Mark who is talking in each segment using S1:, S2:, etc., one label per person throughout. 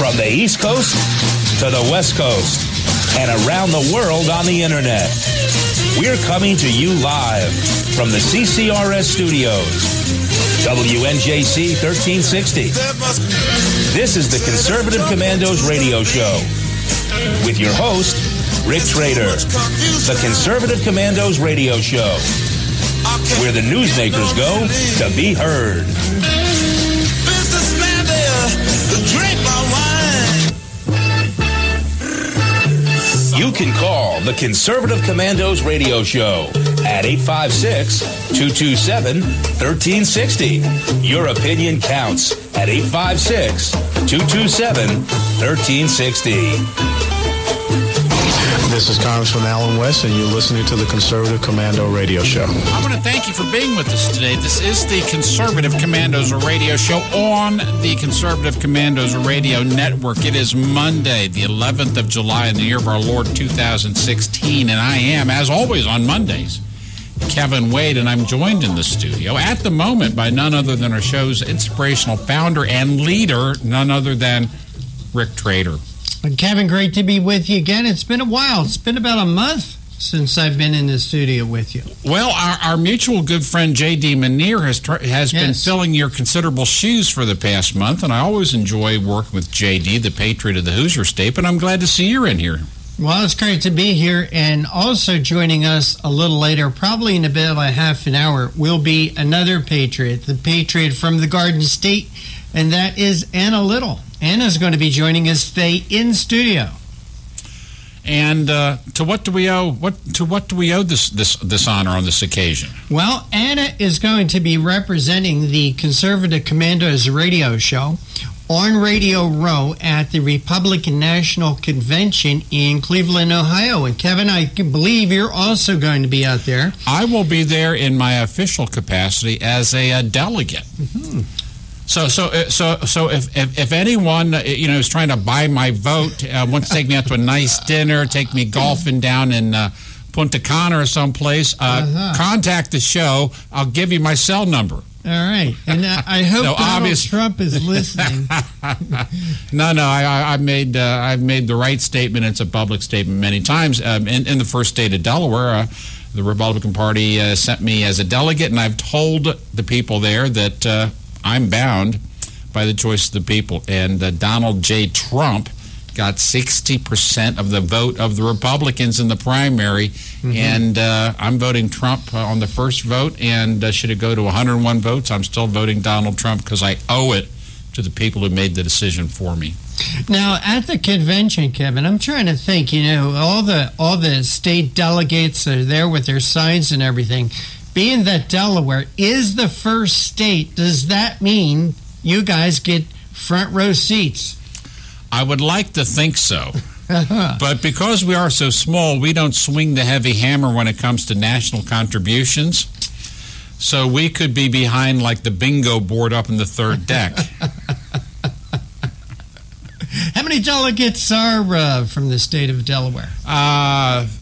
S1: From the East Coast to the West Coast and around the world on the internet. We're coming to you live from the CCRS studios. WNJC 1360. This is the Conservative Commandos radio show with your host, Rick Trader. The Conservative Commandos radio show, where the newsmakers go to be heard. Businessman there, drink my wine. You can call the Conservative Commandos radio show at 856-227-1360. Your opinion counts at 856-227-1360.
S2: This is Congressman Alan West, and you're listening to the Conservative Commando Radio Show.
S3: I want to thank you for being with us today. This is the Conservative Commandos Radio Show on the Conservative Commandos Radio Network. It is Monday, the 11th of July in the year of our Lord 2016, and I am, as always on Mondays, Kevin Wade, and I'm joined in the studio at the moment by none other than our show's inspirational founder and leader, none other than Rick Trader.
S4: Kevin, great to be with you again. It's been a while. It's been about a month since I've been in the studio with you.
S3: Well, our mutual good friend J.D. Manier has been filling your considerable shoes for the past month, and I always enjoy working with J.D., the patriot of the Hoosier State, but I'm glad to see you're in here.
S4: Well, it's great to be here, and also joining us a little later, probably in about a half an hour, will be another patriot, the patriot from the Garden State, and that is Anna Little. Anna's going to be joining us today in studio.
S3: And to what do we owe this honor on this occasion?
S4: Well, Anna is going to be representing the Conservative Commandos radio show on Radio Row at the Republican National Convention in Cleveland, Ohio. And Kevin, I believe you're also going to be out there.
S3: I will be there in my official capacity as a delegate.
S4: Mm-hmm.
S3: So if anyone is trying to buy my vote, wants to take me out to a nice dinner, take me golfing down in Punta Cana or someplace, contact the show. I'll give you my cell number.
S4: All right, and I hope Donald Trump is listening.
S3: No, I've made the right statement. It's a public statement many times. In the first state of Delaware, the Republican Party sent me as a delegate, and I've told the people there that I'm bound by the choice of the people. And Donald J. Trump got 60% of the vote of the Republicans in the primary, and I'm voting Trump on the first vote, and should it go to 101 votes, I'm still voting Donald Trump because I owe it to the people who made the decision for me.
S4: Now, at the convention, Kevin, I'm trying to think, all the state delegates are there with their signs and everything. Being that Delaware is the first state, does that mean you guys get front row seats?
S3: I would like to think so. But because we are so small, we don't swing the heavy hammer when it comes to national contributions. So we could be behind like the bingo board up in the third deck.
S4: How many delegates are from the state of Delaware?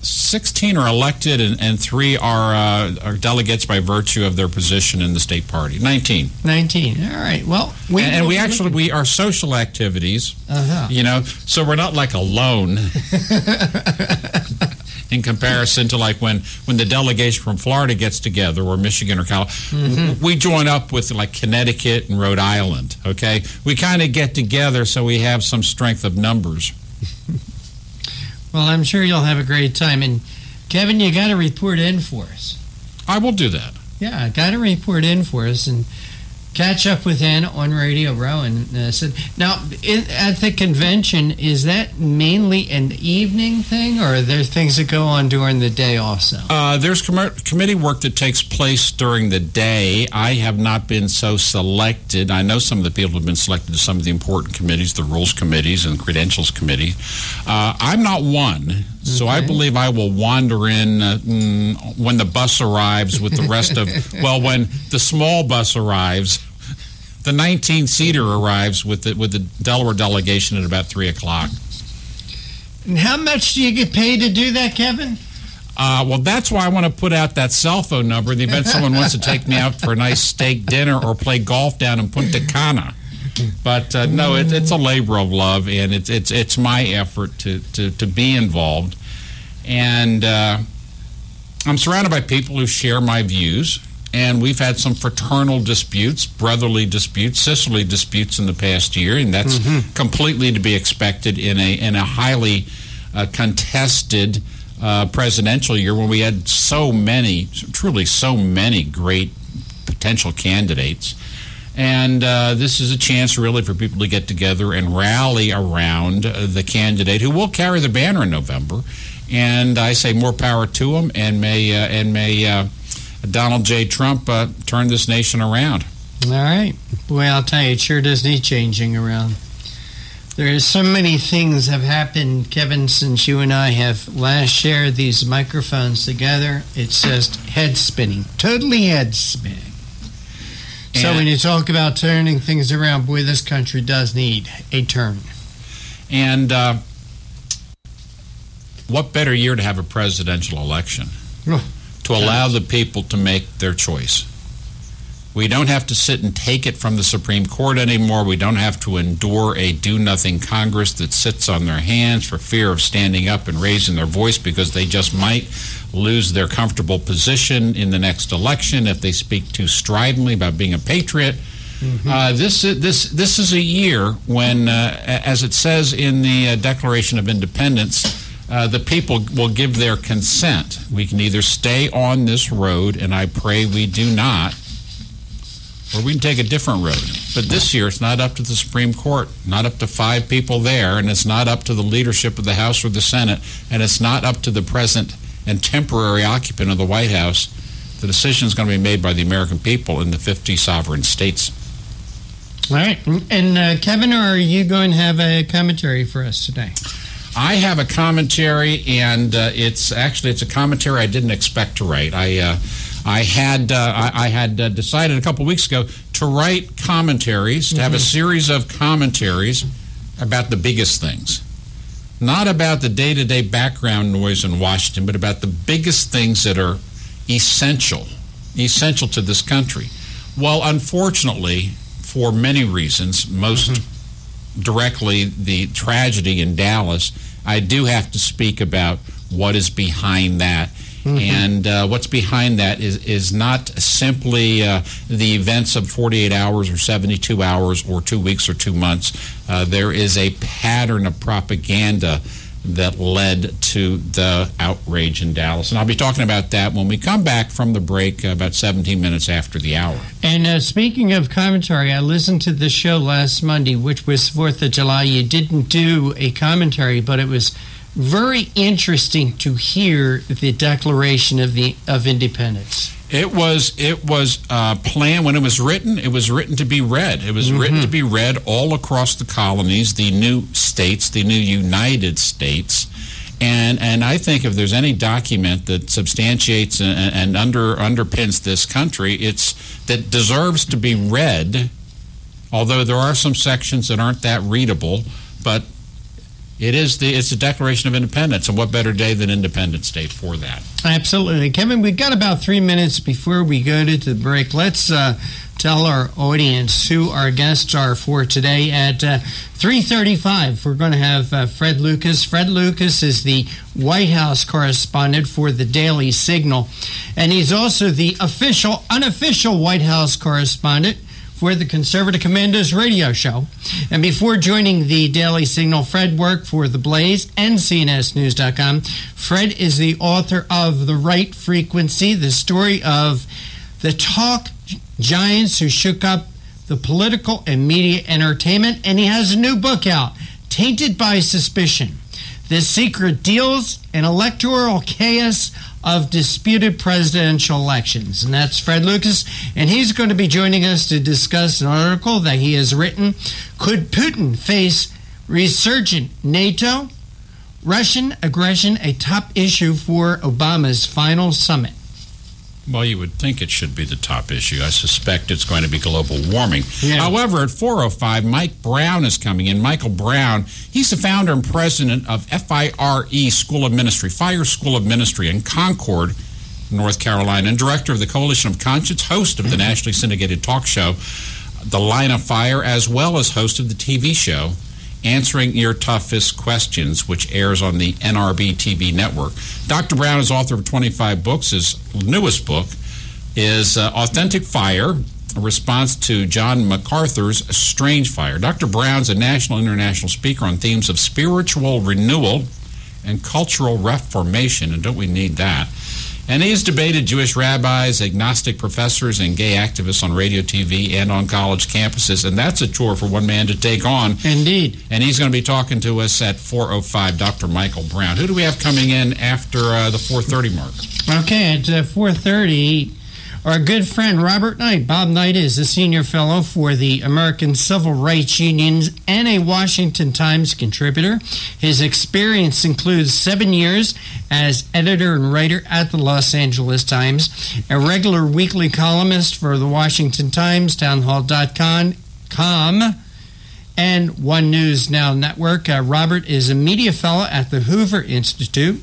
S3: 16 are elected, and 3 are delegates by virtue of their position in the state party. 19.
S4: 19. All right. Well,
S3: we are social activities. So we're not like alone. In comparison to like when the delegation from Florida gets together, or Michigan or California, we join up with like Connecticut and Rhode Island, okay? We kind of get together so we have some strength of numbers.
S4: Well, I'm sure you'll have a great time. And Kevin, you got to report in for us.
S3: I will do that.
S4: Yeah, got to report in for us and catch up with Anna on Radio Row. And now, at the convention, is that mainly an evening thing, or are there things that go on during the day also?
S3: There's committee work that takes place during the day. I have not been so selected. I know some of the people have been selected to some of the important committees, the rules committees and credentials committee. I'm not one. So I believe I will wander in when the bus arrives with the rest of, when the small bus arrives, the 19-seater arrives with the Delaware delegation at about 3 o'clock.
S4: And how much do you get paid to do that, Kevin?
S3: Well, that's why I want to put out that cell phone number in the event someone wants to take me out for a nice steak dinner or play golf down in Punta Cana. But no, it's a labor of love, and it's my effort to be involved. And I'm surrounded by people who share my views, and we've had some fraternal disputes, brotherly disputes, sisterly disputes in the past year, and that's completely to be expected in a highly contested presidential year when we had so many great potential candidates. And this is a chance really for people to get together and rally around the candidate who will carry the banner in November. And I say more power to him, and may Donald J. Trump turn this nation around.
S4: All right. Boy, I'll tell you, it sure does need changing around. There are so many things have happened, Kevin, since you and I have last shared these microphones together. It's just head spinning, totally head spinning. So when you talk about turning things around, boy, this country does need a turn.
S3: And what better year to have a presidential election? To allow the people to make their choice. We don't have to sit and take it from the Supreme Court anymore. We don't have to endure a do-nothing Congress that sits on their hands for fear of standing up and raising their voice because they just might lose their comfortable position in the next election if they speak too stridently about being a patriot. This is a year when, as it says in the Declaration of Independence, the people will give their consent. We can either stay on this road, and I pray we do not, or we can take a different road. But this year, it's not up to the Supreme Court, not up to 5 people there, and it's not up to the leadership of the House or the Senate, and it's not up to the present and temporary occupant of the White House. The decision is going to be made by the American people in the 50 sovereign states.
S4: All right. And Kevin, are you going to have a commentary for us today?
S3: I have a commentary, and it's a commentary I didn't expect to write. I had decided a couple weeks ago to write commentaries, to have a series of commentaries about the biggest things. Not about the day-to-day background noise in Washington, but about the biggest things that are essential to this country. Well, unfortunately, for many reasons, most directly the tragedy in Dallas, I do have to speak about what is behind that. And what's behind that is not simply the events of 48 hours or 72 hours or 2 weeks or 2 months. There is a pattern of propaganda that led to the outrage in Dallas. And I'll be talking about that when we come back from the break about 17 minutes after the hour.
S4: And speaking of commentary, I listened to the show last Monday, which was 4th of July. You didn't do a commentary, but it was very interesting to hear the Declaration of Independence.
S3: It was planned when it was written. It was written to be read. It was written to be read all across the colonies, the new states, the new United States. And I think if there's any document that substantiates and underpins this country, it's that deserves to be read. Although there are some sections that aren't that readable, but it's the Declaration of Independence, and what better day than Independence Day for that? Absolutely.
S4: Kevin, we've got about 3 minutes before we go to the break. Let's tell our audience who our guests are for today. At 3:35, we're going to have Fred Lucas. Fred Lucas is the White House correspondent for the Daily Signal, and he's also the unofficial White House correspondent for the Conservative Commando's radio show. And before joining the Daily Signal, Fred worked for The Blaze and CNSNews.com. Fred is the author of The Right Frequency, the story of the talk giants who shook up the political and media entertainment. And he has a new book out, Tainted by Suspicion: The Secret Deals and Electoral Chaos of Disputed Presidential Elections. And that's Fred Lucas, and he's going to be joining us to discuss an article that he has written, Could Putin Face Resurgent NATO? Russian Aggression, a top issue for Obama's final summit.
S3: Well, you would think it should be the top issue. I suspect it's going to be global warming.
S4: Yeah.
S3: However, at 4:05, Mike Brown is coming in. Michael Brown, he's the founder and president of FIRE School of Ministry, Fire School of Ministry in Concord, North Carolina, and director of the Coalition of Conscience, host of the nationally syndicated talk show, the Line of Fire, as well as host of the TV show Answering Your Toughest Questions, which airs on the NRB TV network. Dr. Brown is author of 25 books. His newest book is Authentic Fire, a response to John MacArthur's Strange Fire. Dr. Brown's a national and international speaker on themes of spiritual renewal and cultural reformation, and don't we need that? And he's debated Jewish rabbis, agnostic professors, and gay activists on radio, TV, and on college campuses, and that's a chore for one man to take on.
S4: Indeed.
S3: And he's going to be talking to us at 4:05, Dr. Michael Brown. Who do we have coming in after the 4:30 mark?
S4: Okay, at 4:30, our good friend Robert Knight. Bob Knight is a senior fellow for the American Civil Rights Unions and a Washington Times contributor. His experience includes 7 years as editor and writer at the Los Angeles Times, a regular weekly columnist for the Washington Times, townhall.com, and One News Now Network. Robert is a media fellow at the Hoover Institute.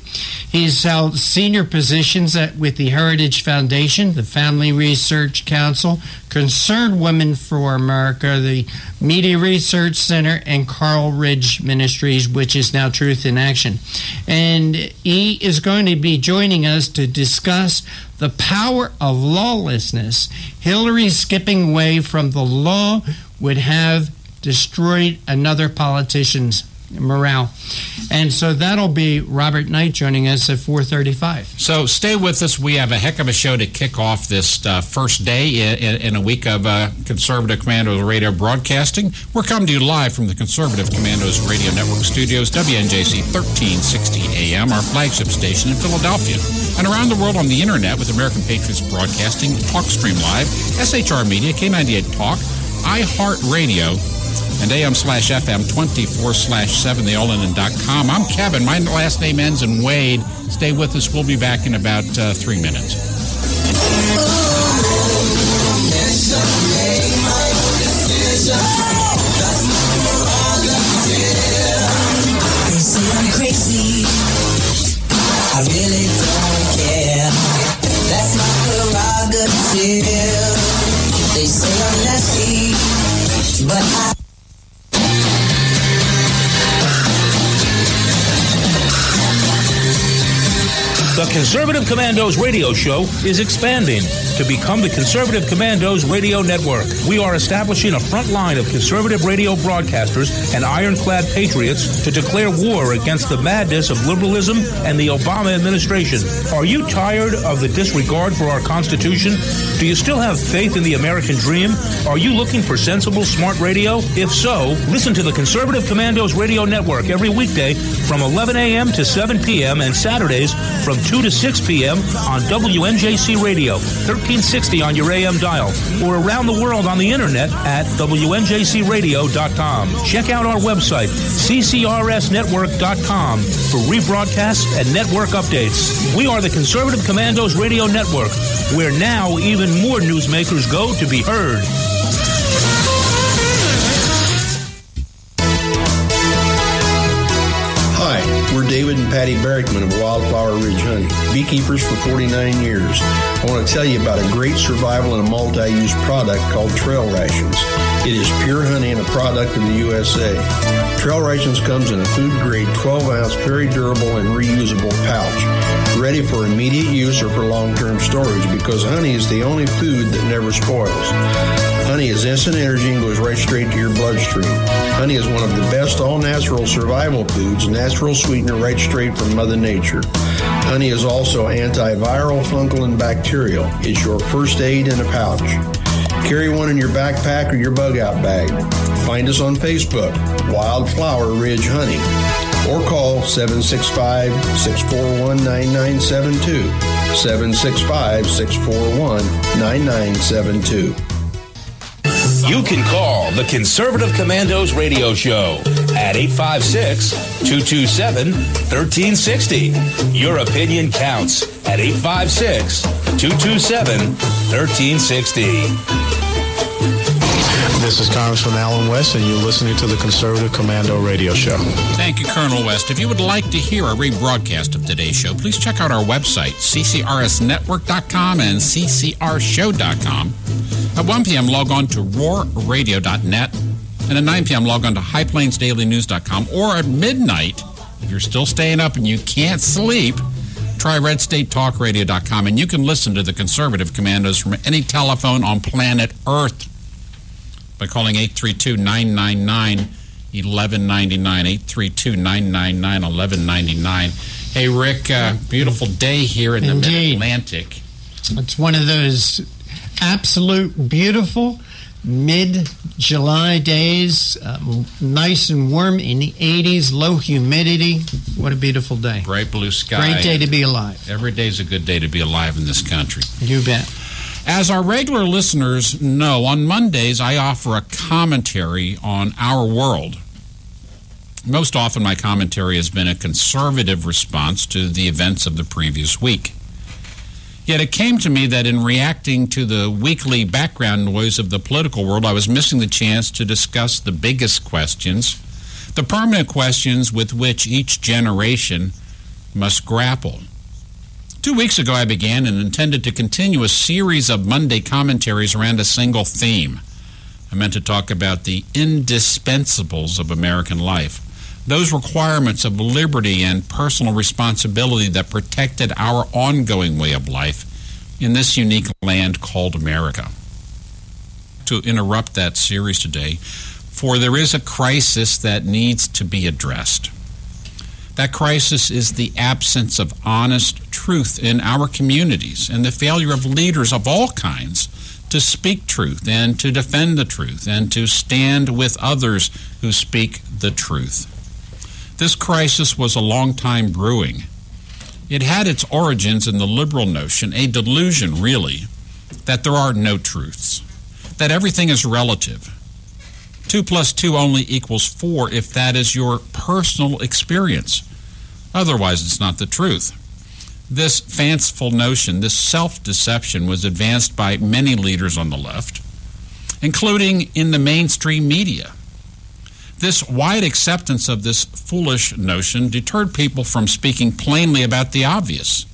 S4: He's held senior positions with the Heritage Foundation, the Family Research Council, Concerned Women for America, the Media Research Center, and Carl Ridge Ministries, which is now Truth in Action. And he is going to be joining us to discuss the power of lawlessness. Hillary skipping away from the law would have destroyed another politician's morale. And so that'll be Robert Knight joining us at 4:35.
S3: So stay with us. We have a heck of a show to kick off this first day in a week of Conservative Commandos radio broadcasting. We're coming to you live from the Conservative Commandos Radio Network studios, WNJC 1360 AM, our flagship station in Philadelphia, and around the world on the internet with American Patriots Broadcasting, TalkStream Live, SHR Media, K98 Talk, iHeartRadio, and AM/FM 24/7, theolinen.com. I'm Kevin. My last name ends in Wade. Stay with us. We'll be back in about 3 minutes.
S5: They say I'm crazy. I really don't care. That's my prerogative. They say I'm nasty, but I...
S1: The Conservative Commandos radio show is expanding to become the Conservative Commandos radio network. We are establishing a front line of conservative radio broadcasters and ironclad patriots to declare war against the madness of liberalism and the Obama administration. Are you tired of the disregard for our Constitution? Do you still have faith in the American dream? Are you looking for sensible, smart radio? If so, listen to the Conservative Commandos radio network every weekday from 11 a.m. to 7 p.m. and Saturdays from 2 to 6 p.m. on WNJC Radio, 1360 on your AM dial, or around the world on the internet at WNJCradio.com. Check out our website, CCRSnetwork.com, for rebroadcasts and network updates. We are the Conservative Commandos Radio Network, where now even more newsmakers go to be heard.
S6: We're David and Patty Barrickman of Wildflower Ridge Honey, beekeepers for 49 years. I want to tell you about a great survival and a multi-use product called Trail Rations. It is pure honey and a product of the USA. Trail Rations comes in a food-grade 12-ounce, very durable and reusable pouch, ready for immediate use or for long-term storage, because honey is the only food that never spoils. Honey is instant energy and goes right straight to your bloodstream. Honey is one of the best all-natural survival foods, natural sweetener right straight from Mother Nature. Honey is also antiviral, fungal, and bacterial. It's your first aid in a pouch. Carry one in your backpack or your bug-out bag. Find us on Facebook, Wildflower Ridge Honey, or call 765-641-9972, 765-641-9972.
S1: You can call the Conservative Commandos radio show at 856-227-1360. Your opinion counts at 856-227-1360.
S2: This is Congressman Alan West, and you're listening to the Conservative Commando radio show.
S3: Thank you, Colonel West. If you would like to hear a rebroadcast of today's show, please check out our website, ccrsnetwork.com and ccrshow.com. At 1 p.m., log on to roarradio.net. And at 9 p.m., log on to highplainsdailynews.com. Or at midnight, if you're still staying up and you can't sleep, try redstatetalkradio.com. And you can listen to the Conservative Commandos from any telephone on planet Earth by calling 832-999-1199. 832-999-1199. Hey, Rick, beautiful day here in the Mid-Atlantic.
S4: It's one of those absolute beautiful mid-July days, nice and warm in the 80s, low humidity. What a beautiful day.
S3: Bright blue sky.
S4: Great day to be alive.
S3: Every day's a good day to be alive in this country.
S4: You bet.
S3: As our regular listeners know, on Mondays I offer a commentary on our world. Most often my commentary has been a conservative response to the events of the previous week. Yet it came to me that in reacting to the weekly background noise of the political world, I was missing the chance to discuss the biggest questions, the permanent questions with which each generation must grapple. 2 weeks ago, I began and intended to continue a series of Monday commentaries around a single theme. I meant to talk about the indispensables of American life, those requirements of liberty and personal responsibility that protected our ongoing way of life in this unique land called America. To interrupt that series today, for there is a crisis that needs to be addressed. That crisis is the absence of honest truth in our communities and the failure of leaders of all kinds to speak truth and to defend the truth and to stand with others who speak the truth. This crisis was a long time brewing. It had its origins in the liberal notion, a delusion really, that there are no truths, that everything is relative. 2 + 2 only equals 4 if that is your personal experience. Otherwise, it's not the truth. This fanciful notion, this self-deception, was advanced by many leaders on the left, including in the mainstream media. This wide acceptance of this foolish notion deterred people from speaking plainly about the obvious,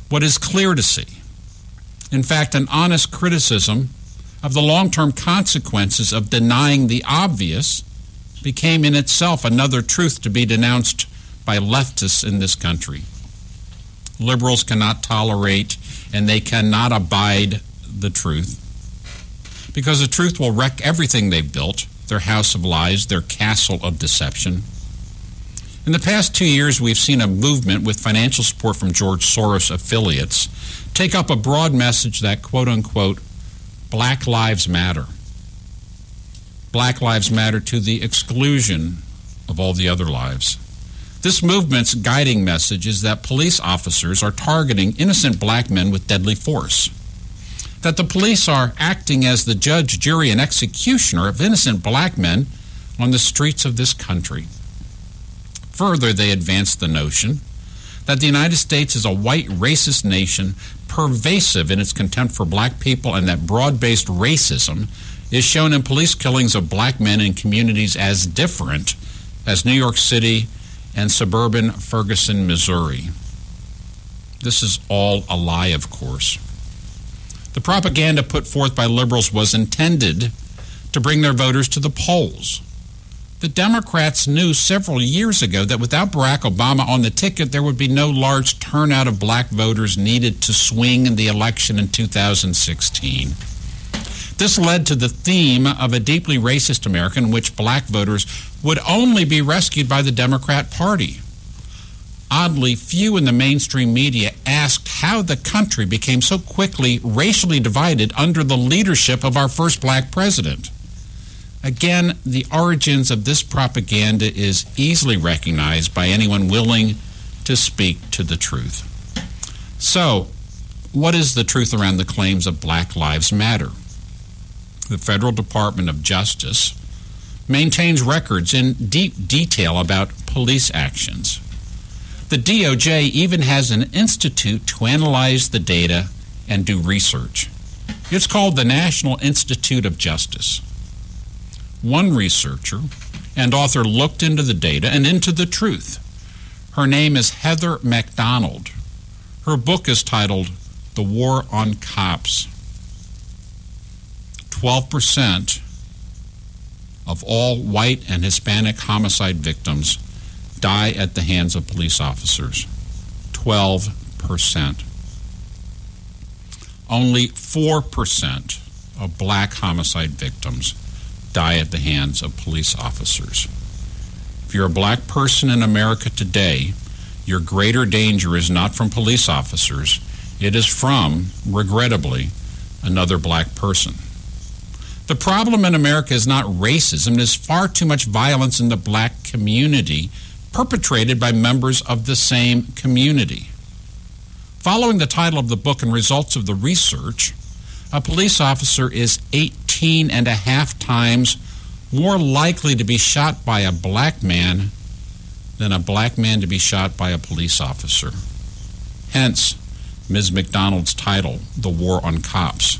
S3: what is clear to see. In fact, an honest criticism of the long-term consequences of denying the obvious became in itself another truth to be denounced by leftists in this country. Liberals cannot tolerate and they cannot abide the truth because the truth will wreck everything they've built, their house of lies, their castle of deception. In the past 2 years, we've seen a movement with financial support from George Soros affiliates take up a broad message that, quote-unquote, Black Lives Matter. Black Lives Matter to the exclusion of all the other lives. This movement's guiding message is that police officers are targeting innocent black men with deadly force, that the police are acting as the judge, jury, and executioner of innocent black men on the streets of this country. Further, they advance the notion that the United States is a white racist nation, pervasive in its contempt for black people, and that broad-based racism is shown in police killings of black men in communities as different as New York City and suburban Ferguson, Missouri. This is all a lie, of course. The propaganda put forth by liberals was intended to bring their voters to the polls. The Democrats knew several years ago that without Barack Obama on the ticket, there would be no large turnout of black voters needed to swing the election in 2016. This led to the theme of a deeply racist America in which black voters would only be rescued by the Democrat Party. Oddly, few in the mainstream media asked how the country became so quickly racially divided under the leadership of our first black president. Again, the origins of this propaganda is easily recognized by anyone willing to speak to the truth. So, what is the truth around the claims of Black Lives Matter? The Federal Department of Justice maintains records in deep detail about police actions. The DOJ even has an institute to analyze the data and do research. It's called the National Institute of Justice. One researcher and author looked into the data and into the truth. Her name is Heather MacDonald. Her book is titled The War on Cops. 12% of all white and Hispanic homicide victims die at the hands of police officers. 12%. Only 4% of black homicide victims die at the hands of police officers. If you're a black person in America today, your greater danger is not from police officers. It is from, regrettably, another black person. The problem in America is not racism. There's far too much violence in the black community perpetrated by members of the same community. Following the title of the book and results of the research, a police officer is 18.5 times more likely to be shot by a black man than a black man to be shot by a police officer. Hence, Ms. McDonald's title, The War on Cops.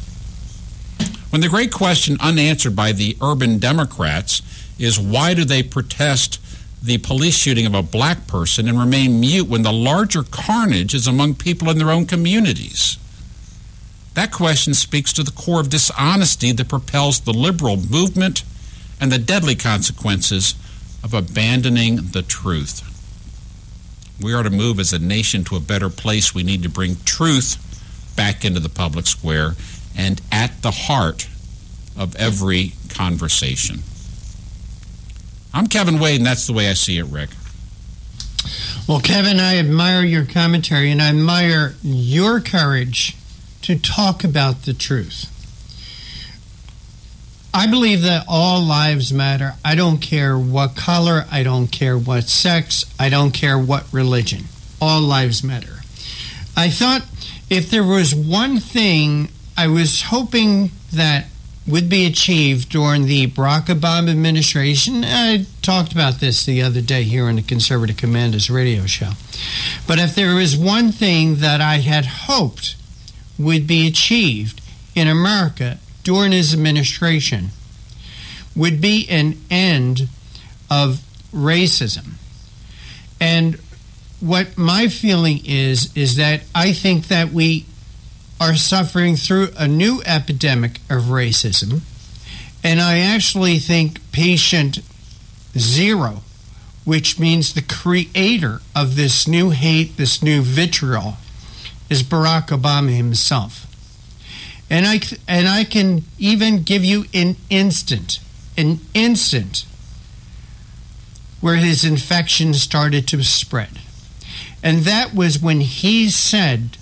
S3: When the great question unanswered by the urban Democrats is why do they protest the police shooting of a black person and remain mute when the larger carnage is among people in their own communities? That question speaks to the core of dishonesty that propels the liberal movement and the deadly consequences of abandoning the truth. We are to move as a nation to a better place. We need to bring truth back into the public square and at the heart of every conversation. I'm Kevin Wade, and that's the way I see it, Rick.
S4: Well, Kevin, I admire your commentary, and I admire your courage to talk about the truth. I believe that all lives matter. I don't care what color, I don't care what sex, I don't care what religion. All lives matter. I thought if there was one thing I was hoping that would be achieved during the Barack Obama administration, I talked about this the other day here on the Conservative Commando's radio show, but if there was one thing that I had hoped would be achieved in America during his administration would be an end of racism. And what my feeling is that I think that we are suffering through a new epidemic of racism, and I actually think patient zero, which means the creator of this new hate, this new vitriol, is Barack Obama himself. And I can even give you an instant where his infection started to spread. And that was when he said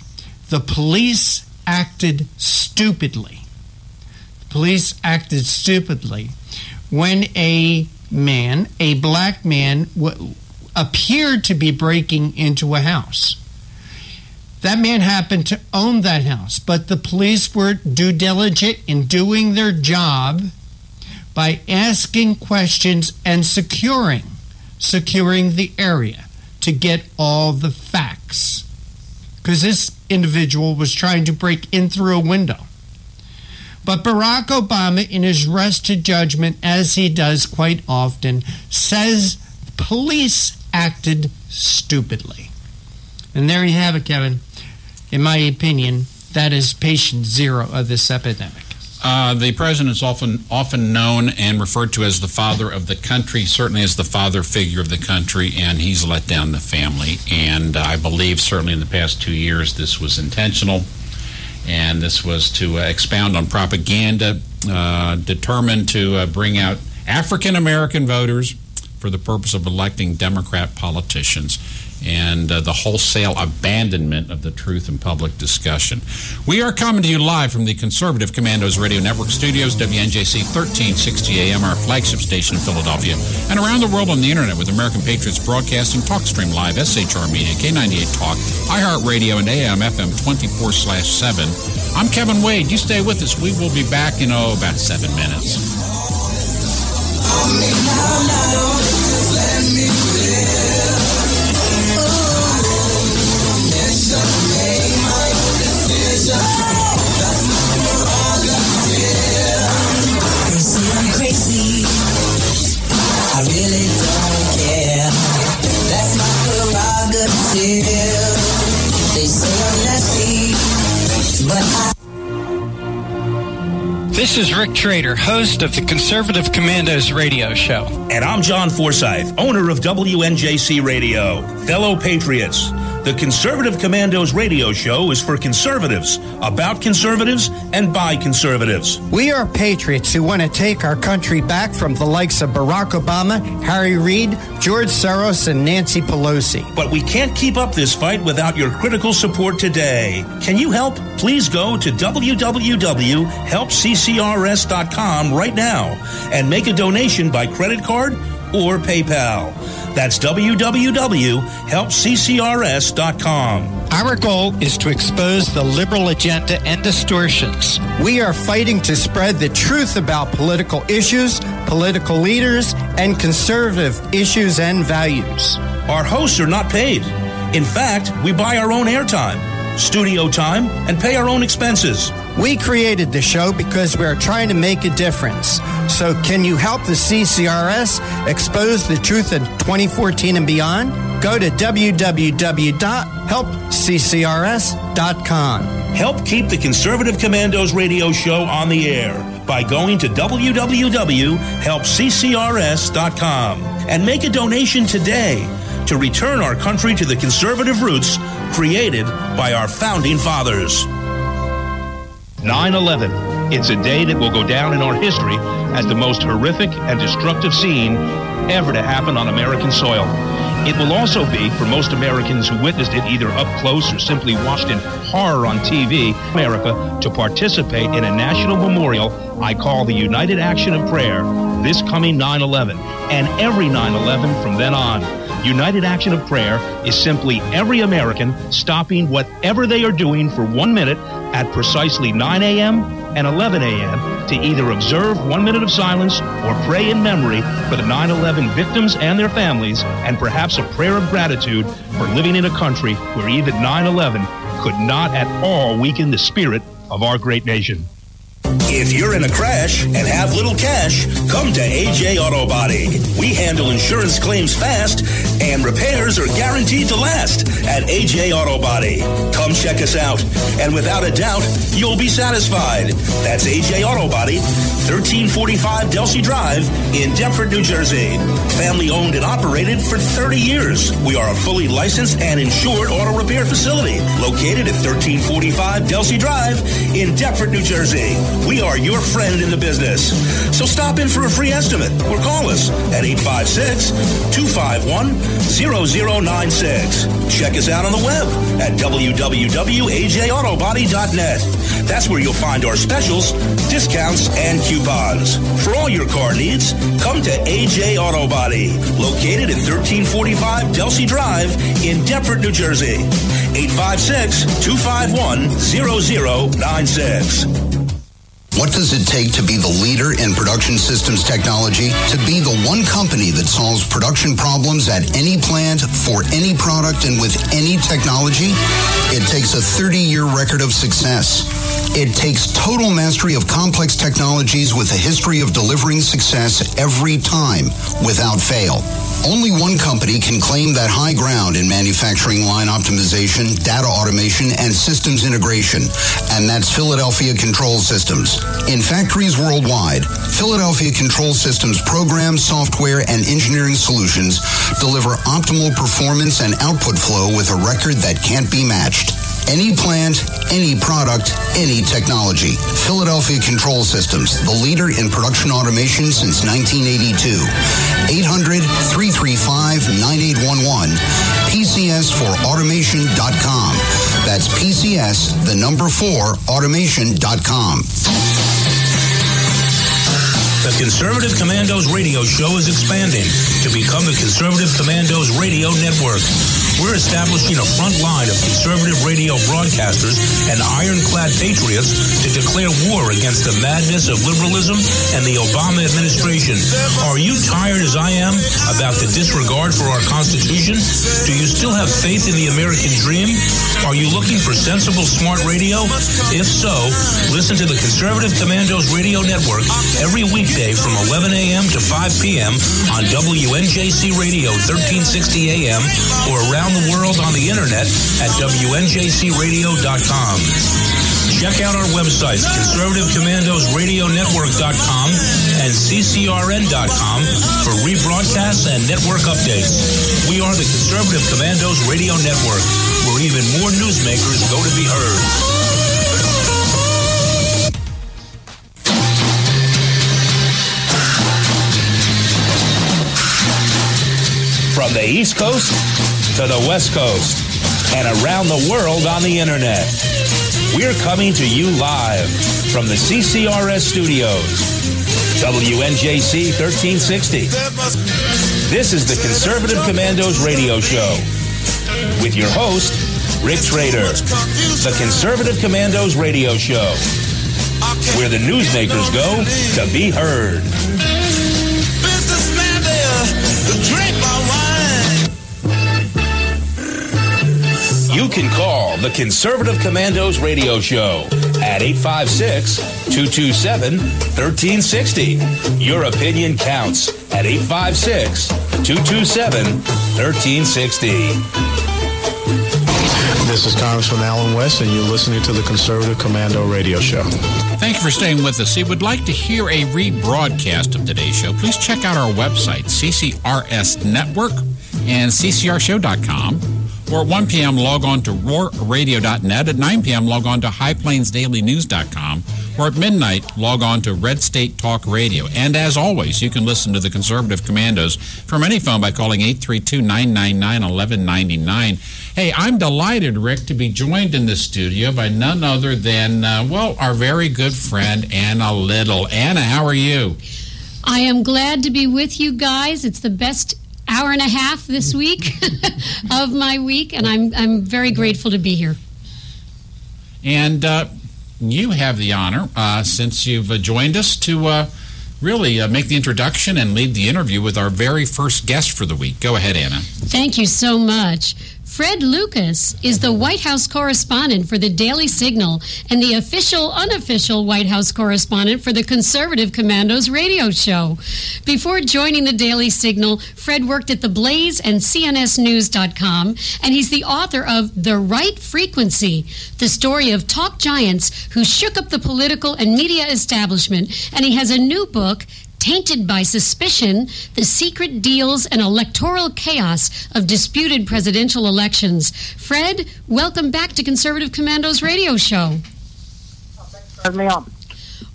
S4: the police acted stupidly. The police acted stupidly when a black man, appeared to be breaking into a house. That man happened to own that house, but the police were due diligent in doing their job by asking questions and securing the area to get all the facts. Because this individual was trying to break in through a window. But Barack Obama, in his rush to judgment, as he does quite often, says police acted stupidly. And there you have it, Kevin. In my opinion, that is patient zero of this epidemic.
S3: The president is often known and referred to as the father of the country, certainly as the father figure of the country, and he's let down the family. And I believe certainly in the past 2 years this was intentional, and this was to expound on propaganda determined to bring out African-American voters for the purpose of electing Democrat politicians, and the wholesale abandonment of the truth in public discussion. We are coming to you live from the Conservative Commandos Radio Network studios, WNJC 1360 AM, our flagship station in Philadelphia, and around the world on the internet with American Patriots Broadcasting, TalkStream Live, SHR Media, K98 Talk, iHeartRadio, and AM/FM 24/7. I'm Kevin Wade. You stay with us. We will be back in, about 7 minutes.
S5: Crazy, I really don't care. That's my prerogative. They say I'm nasty, but
S7: This is Rick Trader, host of the Conservative Commandos radio show.
S1: And I'm John Forsyth, owner of WNJC Radio. Fellow patriots, the Conservative Commandos radio show is for conservatives, about conservatives, and by conservatives.
S4: We are patriots who want to take our country back from the likes of Barack Obama, Harry Reid, George Soros, and Nancy Pelosi.
S1: But we can't keep up this fight without your critical support today. Can you help? Please go to www.helpccrs.com right now and make a donation by credit card or PayPal. That's www.helpccrs.com.
S7: Our goal is to expose the liberal agenda and distortions.
S4: We are fighting to spread the truth about political issues, political leaders, and conservative issues and values.
S1: Our hosts are not paid. In fact, we buy our own airtime, studio time, and pay our own expenses.
S4: We created the show because we are trying to make a difference. So can you help the CCRS expose the truth in 2014 and beyond? Go to www.helpccrs.com.
S1: Help keep the Conservative Commandos radio show on the air by going to www.helpccrs.com and make a donation today to return our country to the conservative roots created by our founding fathers. 9/11. It's a day that will go down in our history as the most horrific and destructive scene ever to happen on American soil. It will also be, for most Americans who witnessed it either up close or simply watched in horror on TV, America, to participate in a national memorial I call the United Action of Prayer this coming 9/11 and every 9/11 from then on. United Action of Prayer is simply every American stopping whatever they are doing for 1 minute at precisely 9 a.m. and 11 a.m. to either observe 1 minute of silence or pray in memory for the 9/11 victims and their families, and perhaps a prayer of gratitude for living in a country where even 9/11 could not at all weaken the spirit of our great nation. If you're in a crash and have little cash, come to AJ Auto Body. We handle insurance claims fast, and repairs are guaranteed to last at AJ Auto Body. Come check us out, and without a doubt, you'll be satisfied. That's AJ Auto Body, 1345 Delsey Drive in Deptford, New Jersey. Family owned and operated for 30 years. We are a fully licensed and insured auto repair facility located at 1345 Delsey Drive in Deptford, New Jersey. We are your friend in the business. So stop in for a free estimate or call us at 856-251-0096. Check us out on the web at www.ajautobody.net. That's where you'll find our specials, discounts, and coupons. For all your car needs, come to AJ Auto Body, located at 1345 Delsey Drive in Deptford, New Jersey. 856-251-0096.
S8: What does it take to be the leader in production systems technology? To be the one company that solves production problems at any plant, for any product, and with any technology? It takes a 30-year record of success. It takes total mastery of complex technologies with a history of delivering success every time, without fail. Only one company can claim that high ground in manufacturing line optimization, data automation, and systems integration, and that's Philadelphia Control Systems. In factories worldwide, Philadelphia Control Systems programs, software, and engineering solutions deliver optimal performance and output flow with a record that can't be matched. Any plant, any product, any technology. Philadelphia Control Systems, the leader in production automation since 1982. 800-335-9811. PCS4automation.com. That's PCS, the number 4, automation.com.
S1: The Conservative Commandos radio show is expanding to become the Conservative Commandos radio network. We're establishing a front line of conservative radio broadcasters and ironclad patriots to declare war against the madness of liberalism and the Obama administration. Are you tired, as I am, about the disregard for our Constitution? Do you still have faith in the American dream? Are you looking for sensible, smart radio? If so, listen to the Conservative Commandos radio network every weekday from 11 a.m. to 5 p.m. on WNJC Radio 1360 a.m. or around around the world on the internet at WNJCradio.com. Check out our websites, ConservativeCommandosRadioNetwork.com and CCRN.com for rebroadcasts and network updates. We are the Conservative Commandos Radio Network, where even more newsmakers go to be heard. From the East Coast to the West Coast and around the world on the internet, we're coming to you live from the CCRS studios, WNJC 1360. This is the Conservative Commandos radio show with your host, Rick Trader. The Conservative Commandos radio show, where the newsmakers go to be heard. Businessman there, drink my wine. You can call the Conservative Commandos radio show at 856-227-1360. Your opinion counts at 856-227-1360.
S2: This is Congressman Alan West, and you're listening to the Conservative Commando radio show.
S3: Thank you for staying with us. If you would like to hear a rebroadcast of today's show, please check out our website, CCRS Network and CCRShow.com. Or at 1 p.m., log on to roarradio.net. At 9 p.m., log on to highplainsdailynews.com. Or at midnight, log on to Red State Talk Radio. And as always, you can listen to the Conservative Commandos from any phone by calling 832-999-1199. Hey, I'm delighted, Rick, to be joined in the studio by none other than, our very good friend, Anna Little. Anna, how are you?
S9: I am glad to be with you guys. It's the best hour and a half this week of my week, and I'm very grateful to be here.
S3: And you have the honor, since you've joined us, to really make the introduction and lead the interview with our very first guest for the week. Go ahead, Anna.
S9: Thank you so much. Fred Lucas is the White House correspondent for the Daily Signal and the unofficial White House correspondent for the Conservative Commandos radio show. Before joining the Daily Signal, Fred worked at The Blaze and CNSNews.com, and he's the author of The Right Frequency, the story of talk giants who shook up the political and media establishment. And he has a new book, Tainted by Suspicion, The Secret Deals and Electoral Chaos of Disputed Presidential Elections. Fred, welcome back to Conservative Commandos radio show.
S10: Thanks for having me on.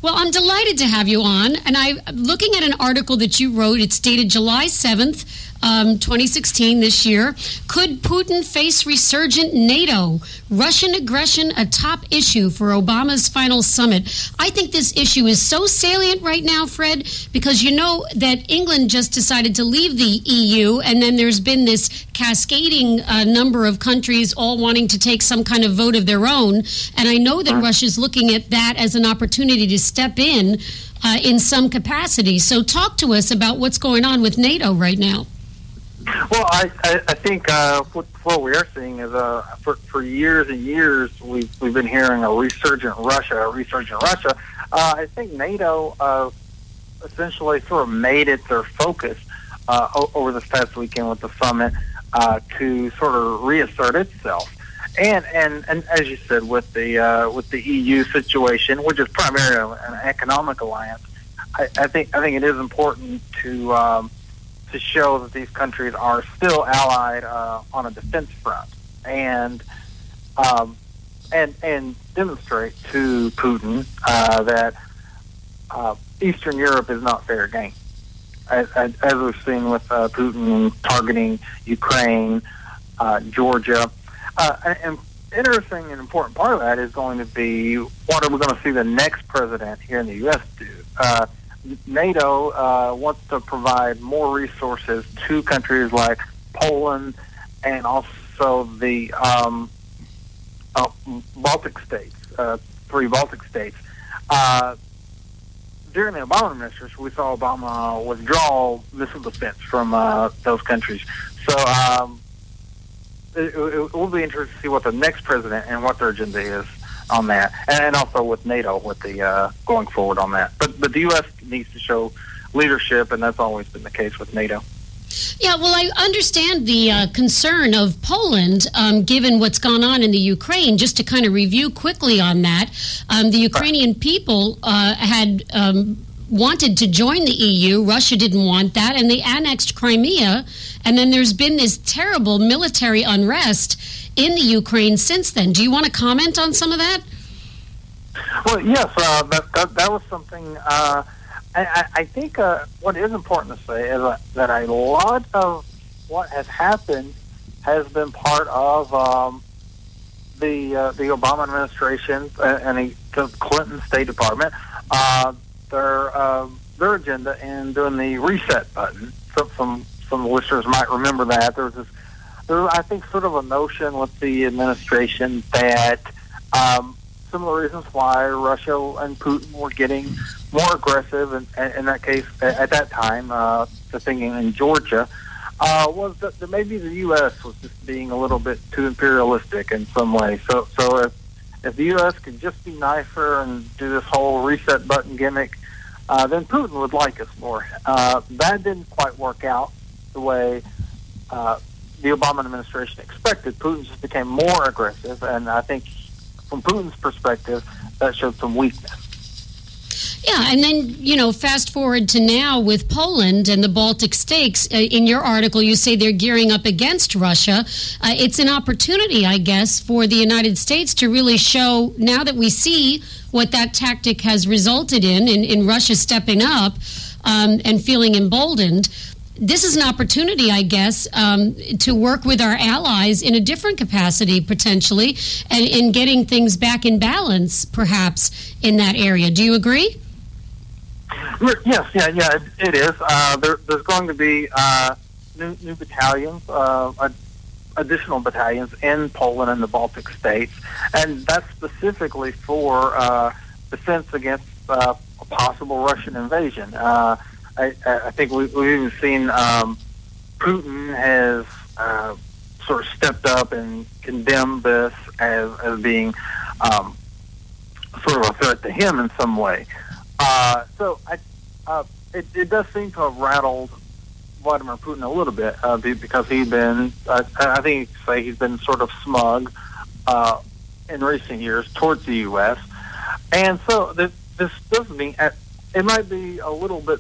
S9: Well, I'm delighted to have you on, and I'm looking at an article that you wrote. It's dated July 7th, 2016, this year. Could Putin face resurgent NATO? Russian aggression a top issue for Obama's final summit. I think this issue is so salient right now, Fred, because you know that England just decided to leave the EU, and then there's been this cascading number of countries all wanting to take some kind of vote of their own. And I know that Russia's looking at that as an opportunity to step in some capacity. So talk to us about what's going on with NATO right now.
S10: Well, I think what we are seeing is for years and years we've been hearing a resurgent Russia. I think NATO essentially sort of made it their focus over this past weekend with the summit to sort of reassert itself. And as you said, with the EU situation, which is primarily an economic alliance, I think it is important to show that these countries are still allied on a defense front, and demonstrate to Putin that Eastern Europe is not fair game, as we've seen with Putin targeting Ukraine, Georgia. An interesting and important part of that is going to be what are we going to see the next president here in the U.S. do. NATO wants to provide more resources to countries like Poland and also the Baltic states, 3 Baltic states. During the Obama administration, we saw Obama withdraw missile defense from those countries. So it will be interesting to see what the next president and what their agenda is on that, and also with NATO, with the going forward on that. But the U.S. needs to show leadership, and that's always been the case with NATO.
S9: Yeah, well, I understand the concern of Poland, given what's gone on in the Ukraine. Just to kind of review quickly on that, the Ukrainian people had wanted to join the EU. Russia didn't want that, and they annexed Crimea. And then there's been this terrible military unrest in the Ukraine since then. Do you want to comment on some of that?
S10: Well, yes, that was something. I think what is important to say is that a lot of what has happened has been part of the Obama administration and the Clinton State Department, their agenda in doing the reset button. Some of the listeners might remember that there was I think, sort of a notion with the administration that some of the reasons why Russia and Putin were getting more aggressive, and in that case, at that time, the thing in Georgia, was that maybe the U.S. was just being a little bit too imperialistic in some way. So if the U.S. could just be nicer and do this whole reset button gimmick, then Putin would like us more. That didn't quite work out the way the Obama administration expected. Putin just became more aggressive, and I think from Putin's perspective, that showed some weakness.
S9: Yeah, and then, fast forward to now with Poland and the Baltic states. In your article, you say they're gearing up against Russia. It's an opportunity, I guess, for the United States to really show, now that we see what that tactic has resulted in Russia stepping up and feeling emboldened. This is an opportunity, I guess, to work with our allies in a different capacity, potentially, and in getting things back in balance, perhaps, in that area. Do you agree?
S10: Yes, yeah, it is. There's going to be new battalions, additional battalions in Poland and the Baltic states, and that's specifically for defense against a possible Russian invasion. I think we've even seen Putin has sort of stepped up and condemned this as being sort of a threat to him in some way. So it does seem to have rattled Vladimir Putin a little bit because he's been, I think you could say he's been sort of smug in recent years towards the U.S. And so this does mean it might be a little bit.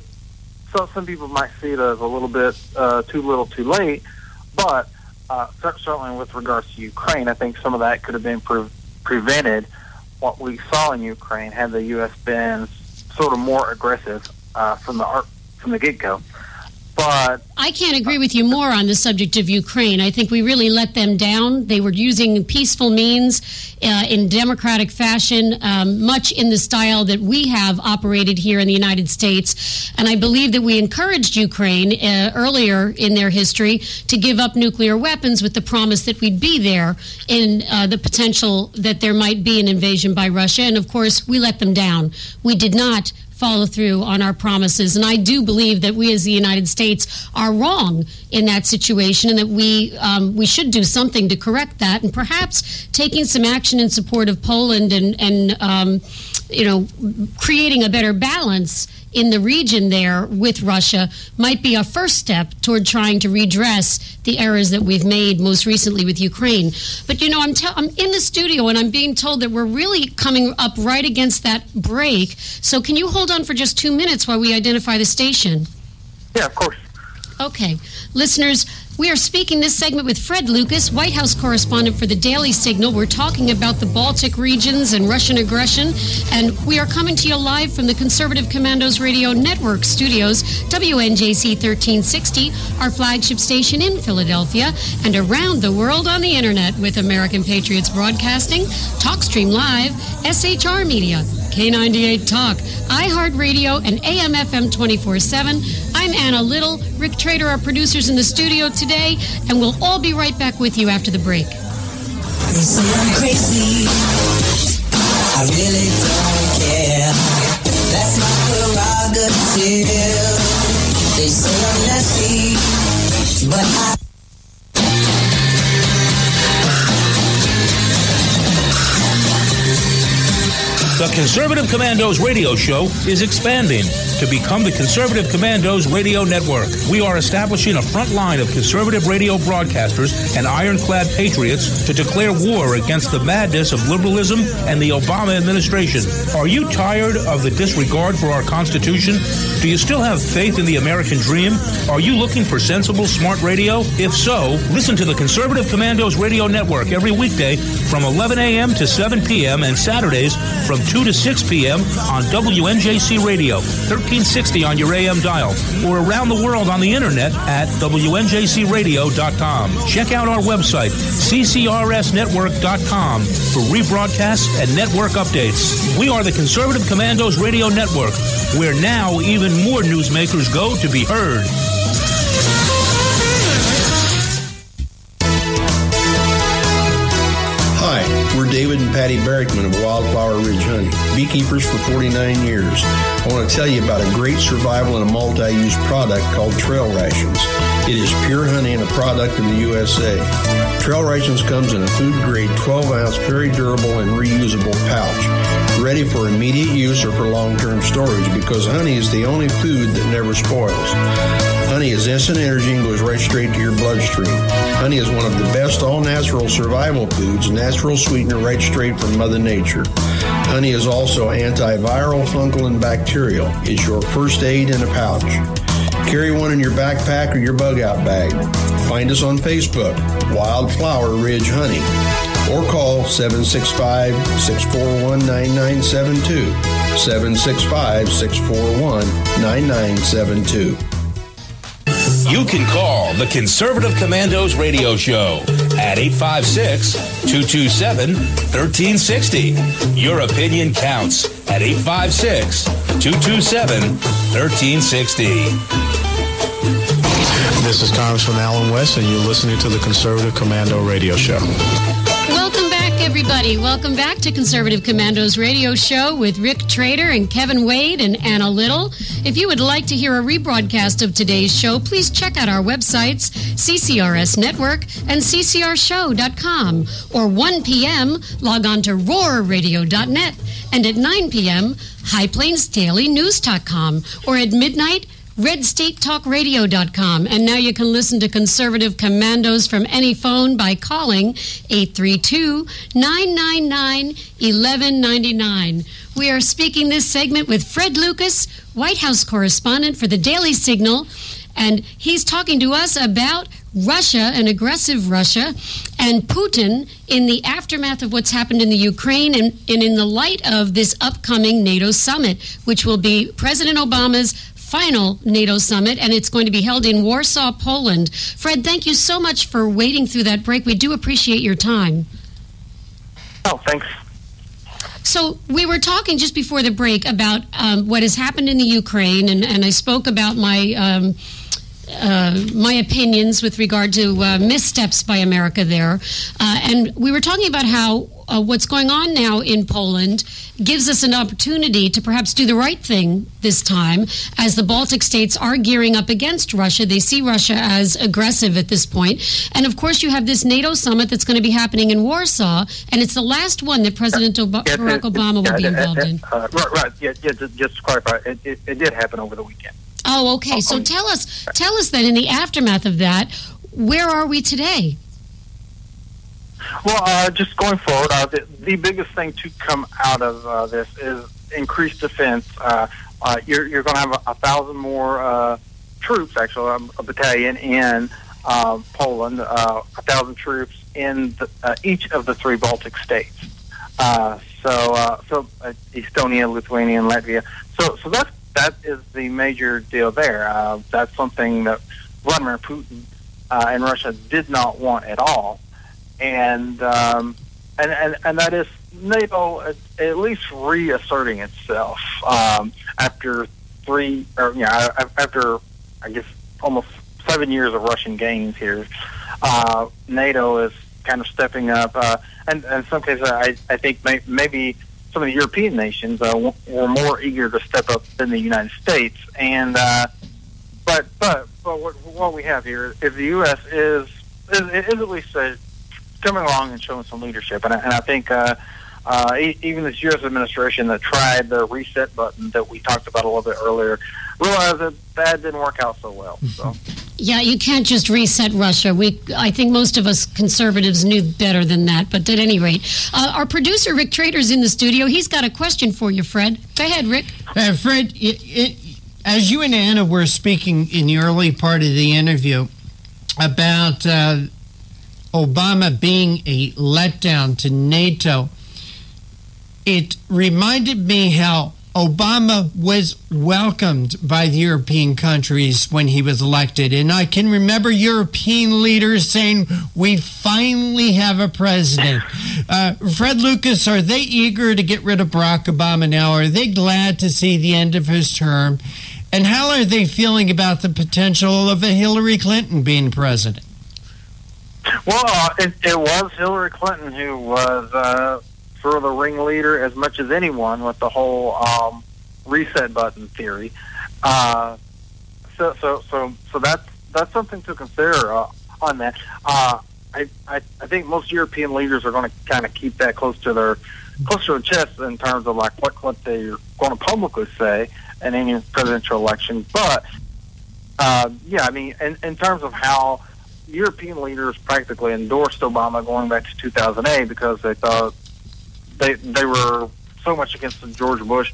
S10: So some people might see it as a little bit too little, too late, but certainly with regards to Ukraine, I think some of that could have been prevented. What we saw in Ukraine had the U.S. been sort of more aggressive from the get-go. But
S9: I can't agree with you more on the subject of Ukraine. I think we really let them down. They were using peaceful means in democratic fashion, much in the style that we have operated here in the United States. And I believe that we encouraged Ukraine earlier in their history to give up nuclear weapons with the promise that we'd be there in the potential that there might be an invasion by Russia. And, of course, we let them down. We did not follow through on our promises. And I do believe that we as the United States are wrong in that situation, and that we should do something to correct that, and perhaps taking some action in support of Poland and creating a better balance in the region there with Russia might be a first step toward trying to redress the errors that we've made most recently with Ukraine. But, I'm in the studio and I'm being told that we're really coming up right against that break. So can you hold on for just 2 minutes while we identify the station?
S10: Yeah, of course.
S9: Okay. Listeners, we are speaking this segment with Fred Lucas, White House correspondent for the Daily Signal. We're talking about the Baltic regions and Russian aggression, and we are coming to you live from the Conservative Commandos Radio Network studios, WNJC 1360, our flagship station in Philadelphia, and around the world on the Internet with American Patriots Broadcasting, TalkStream Live, SHR Media, K98 Talk, iHeartRadio, and AM/FM 24/7. I'm Anna Little. Rick Trader, our producers in the studio today, and we'll all be right back with you after the break.
S5: They say I'm crazy. I really don't care. That's my prerogative. They say I'm nasty, but I...
S1: The Conservative Commandos radio show is expanding to become the Conservative Commandos radio network. We are establishing a front line of conservative radio broadcasters and ironclad patriots to declare war against the madness of liberalism and the Obama administration. Are you tired of the disregard for our Constitution? Do you still have faith in the American dream? Are you looking for sensible, smart radio? If so, listen to the Conservative Commandos radio network every weekday from 11 a.m. to 7 p.m. and Saturdays from 2 to 6 p.m. on WNJC Radio, 1360 on your AM dial, or around the world on the internet at WNJCradio.com. Check out our website, CCRSnetwork.com, for rebroadcasts and network updates. We are the Conservative Commandos Radio Network, where now even more newsmakers go to be heard.
S6: Hi, we're David and Patty Barrickman of Wildflower Ridge Honey, beekeepers for 49 years. I want to tell you about a great survival and a multi-use product called Trail Rations. It is pure honey and a product of the USA. Trail Rations comes in a food-grade 12-ounce, very durable and reusable pouch, ready for immediate use or for long-term storage, because honey is the only food that never spoils. Honey is instant energy and goes right straight to your bloodstream. Honey is one of the best all-natural survival foods, natural sweetener right straight from Mother Nature. Honey is also antiviral, fungal, and bacterial. It's your first aid in a pouch. Carry one in your backpack or your bug-out bag. Find us on Facebook, Wildflower Ridge Honey, or call 765-641-9972, 765-641-9972.
S1: You can call the Conservative Commandos radio show at 856-227-1360. Your opinion counts at 856-227-1360.
S2: This is Congressman Alan West, and you're listening to the Conservative Commando radio show.
S9: Welcome back, everybody. Welcome back to Conservative Commandos radio show with Rick Trader and Kevin Wade and Anna Little. If you would like to hear a rebroadcast of today's show, please check out our websites, CCRS Network and CCRShow.com. Or 1 p.m., log on to roarradio.net. And at 9 p.m., highplainsdailynews.com. Or at midnight, RedStateTalkRadio.com. And now you can listen to Conservative Commandos from any phone by calling 832-999-1199. We are speaking this segment with Fred Lucas, White House correspondent for the Daily Signal, and he's talking to us about Russia and aggressive Russia and Putin in the aftermath of what's happened in the Ukraine and in the light of this upcoming NATO summit, which will be President Obama's final NATO summit, and it's going to be held in Warsaw, Poland. Fred, thank you so much for waiting through that break. We do appreciate your time.
S10: Oh, thanks.
S9: So we were talking just before the break about what has happened in the Ukraine, and I spoke about my my opinions with regard to missteps by America there. And we were talking about how what's going on now in Poland gives us an opportunity to perhaps do the right thing this time, as the Baltic states are gearing up against Russia. They see Russia as aggressive at this point. And, of course, you have this NATO summit that's going to be happening in Warsaw, and it's the last one that President Barack Obama will be involved in.
S10: Right. Yeah, just to clarify, it did happen over the weekend.
S9: Oh, okay. So tell us then, in the aftermath of that, where are we today?
S10: Well, just going forward, the biggest thing to come out of this is increased defense. You're going to have 1,000 more troops, actually, a battalion in Poland, 1,000 troops in each of the 3 Baltic states. So Estonia, Lithuania, and Latvia. So that is the major deal there. That's something that Vladimir Putin and Russia did not want at all. And that is NATO at least reasserting itself after after I guess almost 7 years of Russian gains here. NATO is kind of stepping up, and in some cases, I think maybe some of the European nations were more eager to step up than the United States. And but what we have here is the U.S. is at least coming along and showing some leadership, and I think even this U.S. administration that tried the reset button that we talked about a little bit earlier realized that didn't work out so well. So.
S9: Yeah, you can't just reset Russia. I think most of us conservatives knew better than that. But at any rate, our producer, Rick Trader's in the studio. He's got a question for you, Fred. Go ahead, Rick.
S4: Fred, as you and Anna were speaking in the early part of the interview about Obama being a letdown to NATO, it reminded me how Obama was welcomed by the European countries when he was elected. And I can remember European leaders saying, we finally have a president. Fred Lucas, are they eager to get rid of Barack Obama now? Are they glad to see the end of his term? And how are they feeling about the potential of a Hillary Clinton being president?
S10: Well, it was Hillary Clinton who was sort of the ringleader as much as anyone with the whole reset button theory. So that's something to consider on that. I think most European leaders are going to kind of keep that close to their chest in terms of like what they're going to publicly say in any presidential election. But yeah, I mean, in terms of how European leaders practically endorsed Obama going back to 2008 because they thought they were so much against the George Bush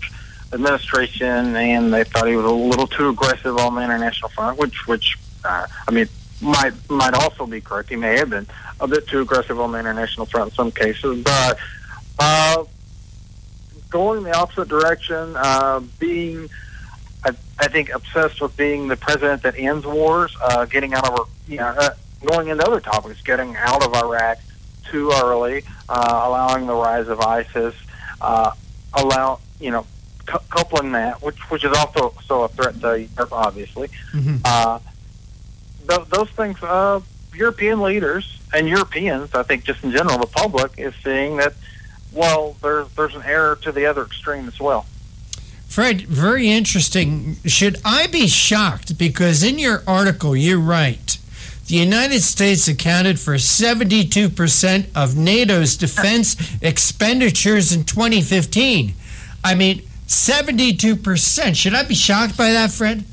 S10: administration, and they thought he was a little too aggressive on the international front, which I mean, might also be correct. He may have been a bit too aggressive on the international front in some cases, but going the opposite direction, being, I think, obsessed with being the president that ends wars, getting out of, going into other topics, getting out of Iraq too early, allowing the rise of ISIS, coupling that, which is also a threat to Europe, obviously. Mm-hmm. Those things, European leaders and Europeans, I think, just in general, the public is seeing that. Well, there's an error to the other extreme as well.
S4: Fred, very interesting. Should I be shocked? Because in your article, you write, the United States accounted for 72% of NATO's defense expenditures in 2015. I mean, 72%. Should I be shocked by that, Fred?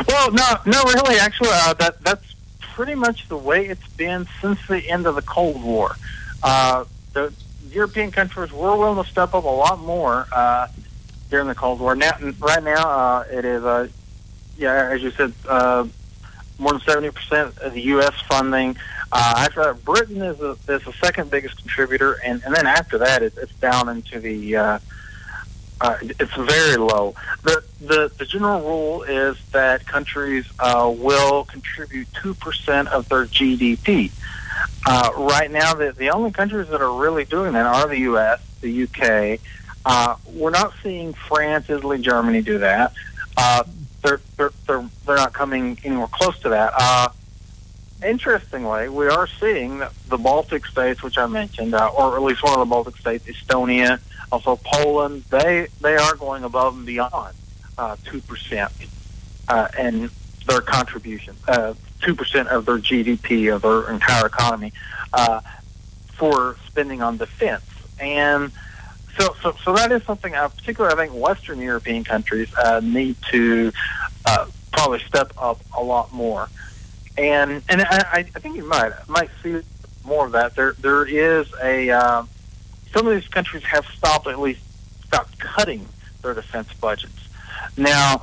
S10: Well, no, really. Actually, that's pretty much the way it's been since the end of the Cold War. The European countries were willing to step up a lot more during the Cold War. Right now, it is, as you said, more than 70% of the U.S. funding. After that, Britain is the second biggest contributor, and then after that, it's down into the. It's very low. The general rule is that countries will contribute 2% of their GDP. Right now, the only countries that are really doing that are the U.S., the U.K. We're not seeing France, Italy, Germany do that. They're not coming anywhere close to that. Interestingly, we are seeing the Baltic states, which I mentioned, or at least one of the Baltic states, Estonia, also Poland. They are going above and beyond 2% in their contribution. 2% of their GDP, of their entire economy, for spending on defense. And so that is something, particularly I think Western European countries need to probably step up a lot more. And I think you might see more of that. There is some of these countries have stopped cutting their defense budgets. Now,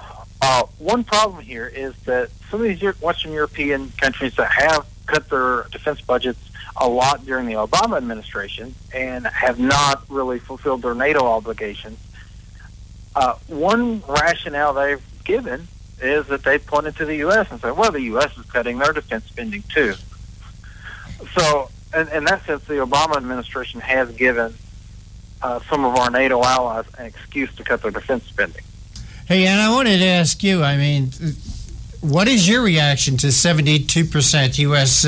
S10: one problem here is that some of these Western European countries that have cut their defense budgets a lot during the Obama administration and have not really fulfilled their NATO obligations, one rationale they've given is that they pointed to the U.S. and said, well, the U.S. is cutting their defense spending too. So, in that sense, the Obama administration has given some of our NATO allies an excuse to cut their defense spending.
S4: Hey, and I wanted to ask you, I mean, what is your reaction to 72% U.S.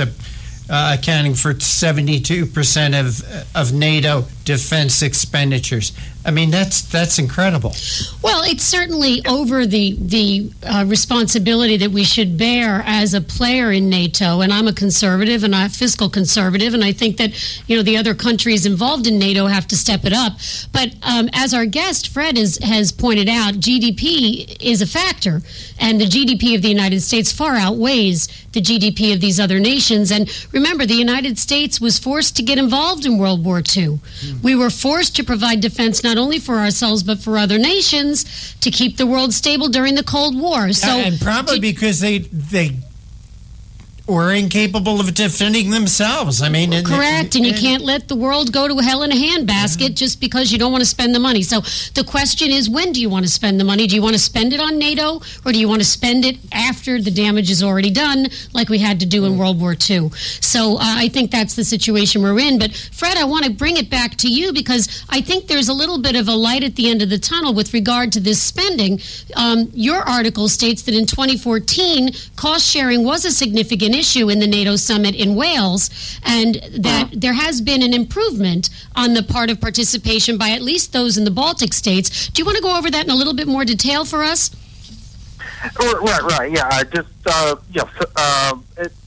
S4: Accounting for 72% of NATO defense expenditures? I mean, that's incredible.
S9: Well, it's certainly over the responsibility that we should bear as a player in NATO. And I'm a conservative, and I'm a fiscal conservative, and I think that the other countries involved in NATO have to step it up. But as our guest Fred has pointed out, GDP is a factor, and the GDP of the United States far outweighs the GDP of these other nations. And remember, the United States was forced to get involved in World War II. We were forced to provide defense not only for ourselves but for other nations to keep the world stable during the Cold War.
S4: And probably because they were incapable of defending themselves. I mean,
S9: correct, and you can't let the world go to hell in a handbasket just because you don't want to spend the money. So the question is, when do you want to spend the money? Do you want to spend it on NATO, or do you want to spend it after the damage is already done, like we had to do in World War II? So I think that's the situation we're in. But Fred, I want to bring it back to you, because I think there's a little bit of a light at the end of the tunnel with regard to this spending. Your article states that in 2014, cost sharing was a significant issue in the NATO summit in Wales, and that there has been an improvement on the part of participation by at least those in the Baltic states. Do you want to go over that in a little bit more detail for us?
S10: Right. Yeah, I just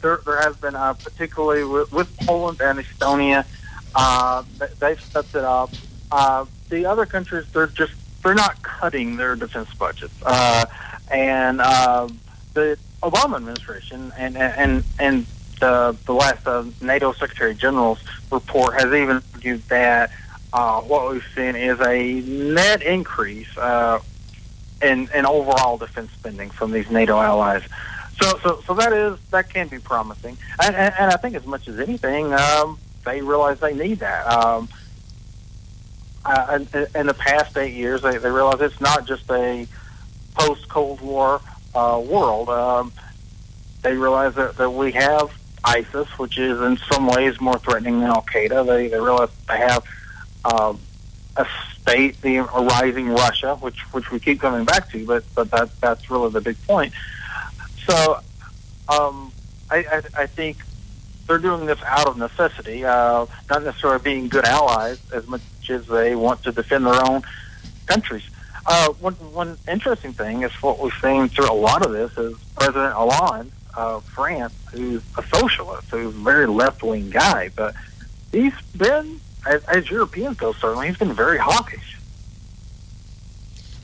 S10: there has been particularly with Poland and Estonia, they've stepped it up. The other countries, they're not cutting their defense budgets, and the Obama administration and the last NATO Secretary General's report has even argued that what we've seen is a net increase in overall defense spending from these NATO allies. So that can be promising, and I think as much as anything, they realize they need that. In the past 8 years, they realize it's not just a post-Cold War world. They realize that we have ISIS, which is in some ways more threatening than Al-Qaeda. They realize they have a state, a rising Russia, which we keep coming back to, but that's really the big point. So I think they're doing this out of necessity, not necessarily being good allies as much as they want to defend their own countries. One interesting thing is what we've seen through a lot of this is President Hollande of France, who's a socialist, who's a very left-wing guy, but he's been, as Europeans go, certainly, he's been very hawkish.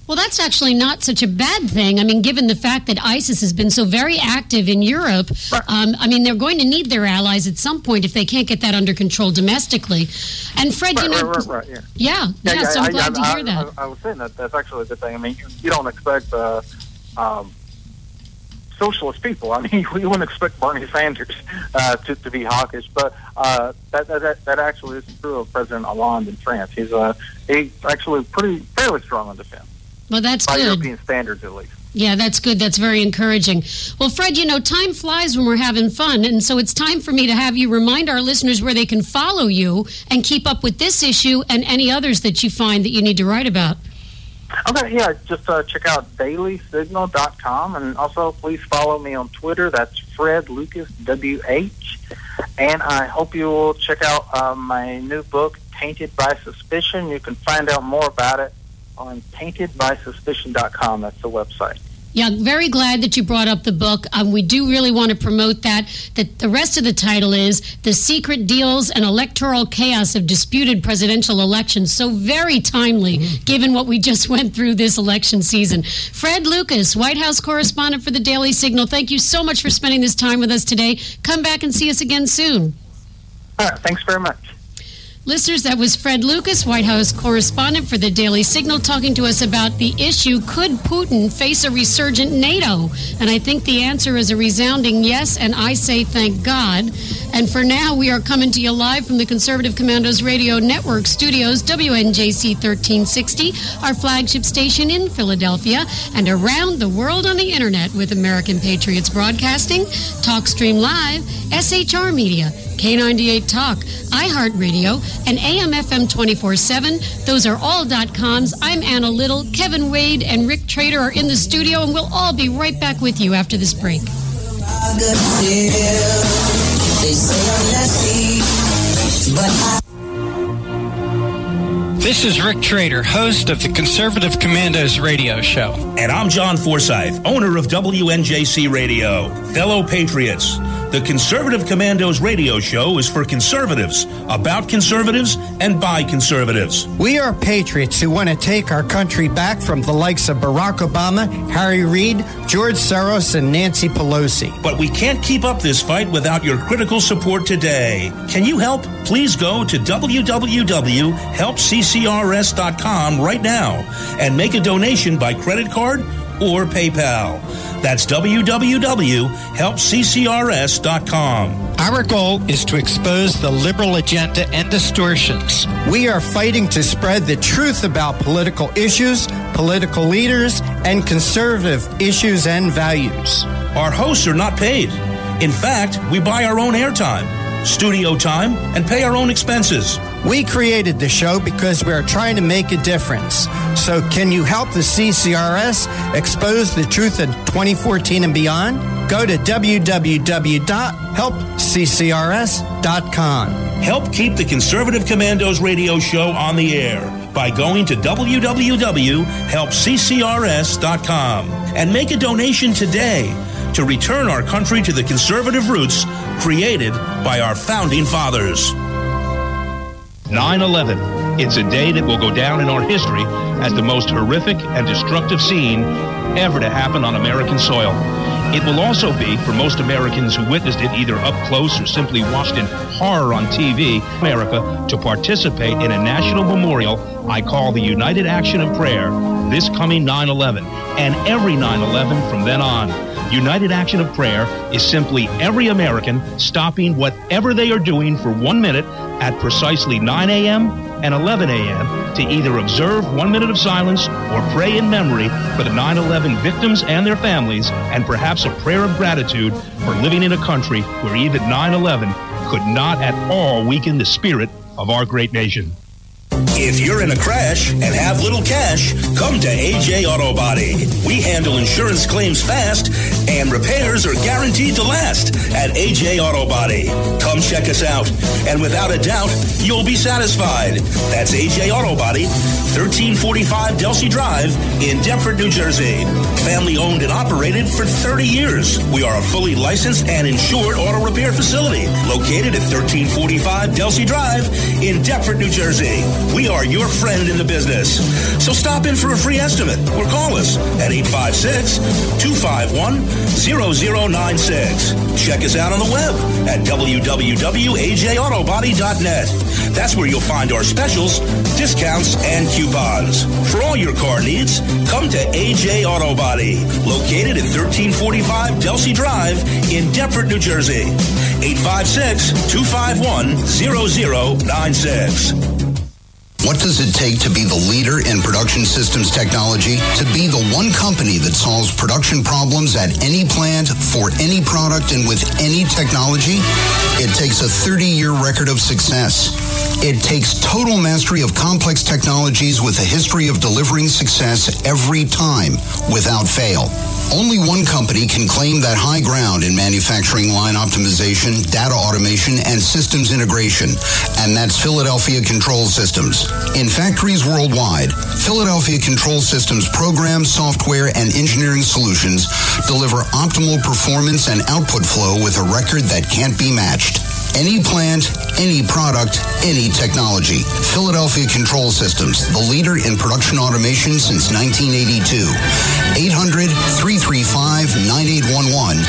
S9: Well, that's actually not such a bad thing. I mean, given the fact that ISIS has been so very active in Europe, I mean, they're going to need their allies at some point if they can't get that under control domestically. And Fred, so I'm glad to hear that.
S10: I was saying that's actually a good thing. I mean, you don't expect socialist people. I mean, you wouldn't expect Bernie Sanders to be hawkish, but that actually is true of President Hollande in France. He's actually fairly strong on defense.
S9: Well, that's
S10: by
S9: good.
S10: European standards, at least.
S9: Yeah, that's good. That's very encouraging. Well, Fred, time flies when we're having fun, and so it's time for me to have you remind our listeners where they can follow you and keep up with this issue and any others that you find that you need to write about.
S10: Okay, yeah, just check out dailysignal.com, and also please follow me on Twitter. That's Fred Lucas, WH. And I hope you will check out my new book, Tainted by Suspicion. You can find out more about it on taintedbysuspicion.com. That's the website.
S9: Yeah, very glad that you brought up the book. We do really want to promote that the rest of the title is The Secret Deals and Electoral Chaos of Disputed Presidential Elections. So very timely, given what we just went through this election season. Fred Lucas, White House correspondent for the Daily Signal, thank you so much for spending this time with us today. Come back and see us again soon.
S10: All right, thanks very much.
S9: Listeners, that was Fred Lucas, White House correspondent for the Daily Signal, talking to us about the issue, could Putin face a resurgent NATO? And I think the answer is a resounding yes, and I say thank God. And for now, we are coming to you live from the Conservative Commandos Radio Network studios, WNJC 1360, our flagship station in Philadelphia, and around the world on the Internet with American Patriots Broadcasting, TalkStream Live, SHR Media, K98 Talk, iHeartRadio, and AM/FM 24/7. Those are all .coms. I'm Anna Little. Kevin Wade and Rick Trader are in the studio, and we'll all be right back with you after this break.
S7: This is Rick Trader, host of the Conservative Commandos radio show.
S1: And I'm John Forsyth, owner of WNJC Radio. Fellow patriots, the Conservative Commandos radio show is for conservatives, about conservatives, and by conservatives.
S4: We are patriots who want to take our country back from the likes of Barack Obama, Harry Reid, George Soros, and Nancy Pelosi.
S1: But we can't keep up this fight without your critical support today. Can you help? Please go to www.helpccrs.com right now and make a donation by credit card or PayPal. That's www.helpccrs.com.
S7: Our goal is to expose the liberal agenda and distortions.
S4: We are fighting to spread the truth about political issues, political leaders, and conservative issues and values.
S1: Our hosts are not paid. In fact, we buy our own airtime, studio time, and pay our own expenses.
S4: We created the show because we are trying to make a difference. So can you help the CCRS expose the truth in 2014 and beyond? Go to www.helpccrs.com.
S1: Help keep the Conservative Commandos radio show on the air by going to www.helpccrs.com and make a donation today to return our country to the conservative roots created by our founding fathers.
S11: 9/11. It's a day that will go down in our history as the most horrific and destructive scene ever to happen on American soil. It will also be, for most Americans who witnessed it either up close or simply watched in horror on TV, America, to participate in a national memorial I call the United Action of Prayer this coming 9/11 and every 9/11 from then on. United Action of Prayer is simply every American stopping whatever they are doing for 1 minute at precisely 9 a.m. and 11 a.m. to either observe 1 minute of silence or pray in memory for the 9/11 victims and their families, and perhaps a prayer of gratitude for living in a country where even 9/11 could not at all weaken the spirit of our great nation.
S1: If you're in a crash and have little cash, come to AJ Auto Body. We handle insurance claims fast, and repairs are guaranteed to last at AJ Auto Body. Come check us out, and without a doubt, you'll be satisfied. That's AJ Auto Body, 1345 Delsey Drive in Deptford, New Jersey. Family owned and operated for 30 years. We are a fully licensed and insured auto repair facility located at 1345 Delsey Drive in Deptford, New Jersey. We are your friend in the business. So stop in for a free estimate or call us at 856-251-0096. Check us out on the web at www.ajautobody.net. That's where you'll find our specials, discounts, and coupons. For all your car needs, come to AJ Auto Body, located at 1345 Delsey Drive in Deptford, New Jersey. 856-251-0096.
S8: What does it take to be the leader in production systems technology? To be the one company that solves production problems at any plant, for any product, and with any technology? It takes a 30-year record of success. It takes total mastery of complex technologies with a history of delivering success every time, without fail. Only one company can claim that high ground in manufacturing line optimization, data automation, and systems integration, and that's Philadelphia Control Systems. In factories worldwide, Philadelphia Control Systems programs, software, and engineering solutions deliver optimal performance and output flow with a record that can't be matched. Any plant, any product, any technology. Philadelphia Control Systems, the leader in production automation since 1982. 800-335-9811.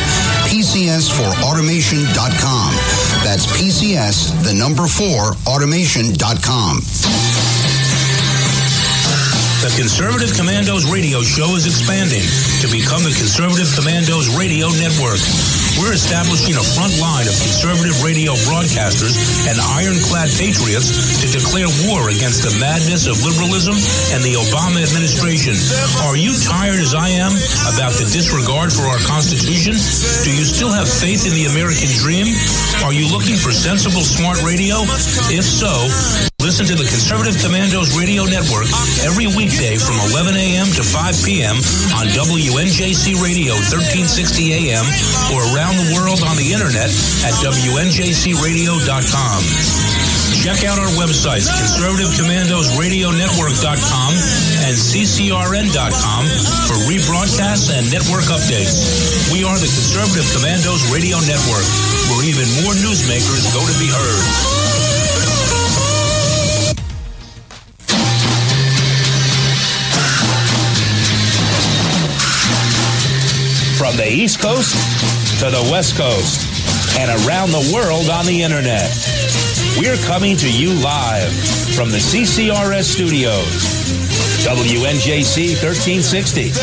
S8: PCS4automation.com. That's PCS, the number 4, automation.com.
S1: The Conservative Commandos radio show is expanding to become the Conservative Commandos Radio Network. We're establishing a front line of conservative radio broadcasters and ironclad patriots to declare war against the madness of liberalism and the Obama administration. Are you tired, as I am, about the disregard for our Constitution? Do you still have faith in the American dream? Are you looking for sensible, smart radio? If so, Listen to the Conservative Commandos Radio Network every weekday from 11 a.m. to 5 p.m. on WNJC Radio 1360 a.m. or around the world on the internet at WNJCradio.com. Check out our websites, ConservativeCommandosRadioNetwork.com and CCRN.com for rebroadcasts and network updates. We are the Conservative Commandos Radio Network, where even more newsmakers go to be heard. From the East Coast to the West Coast and around the world on the internet, we're coming to you live from the CCRS studios, WNJC 1360.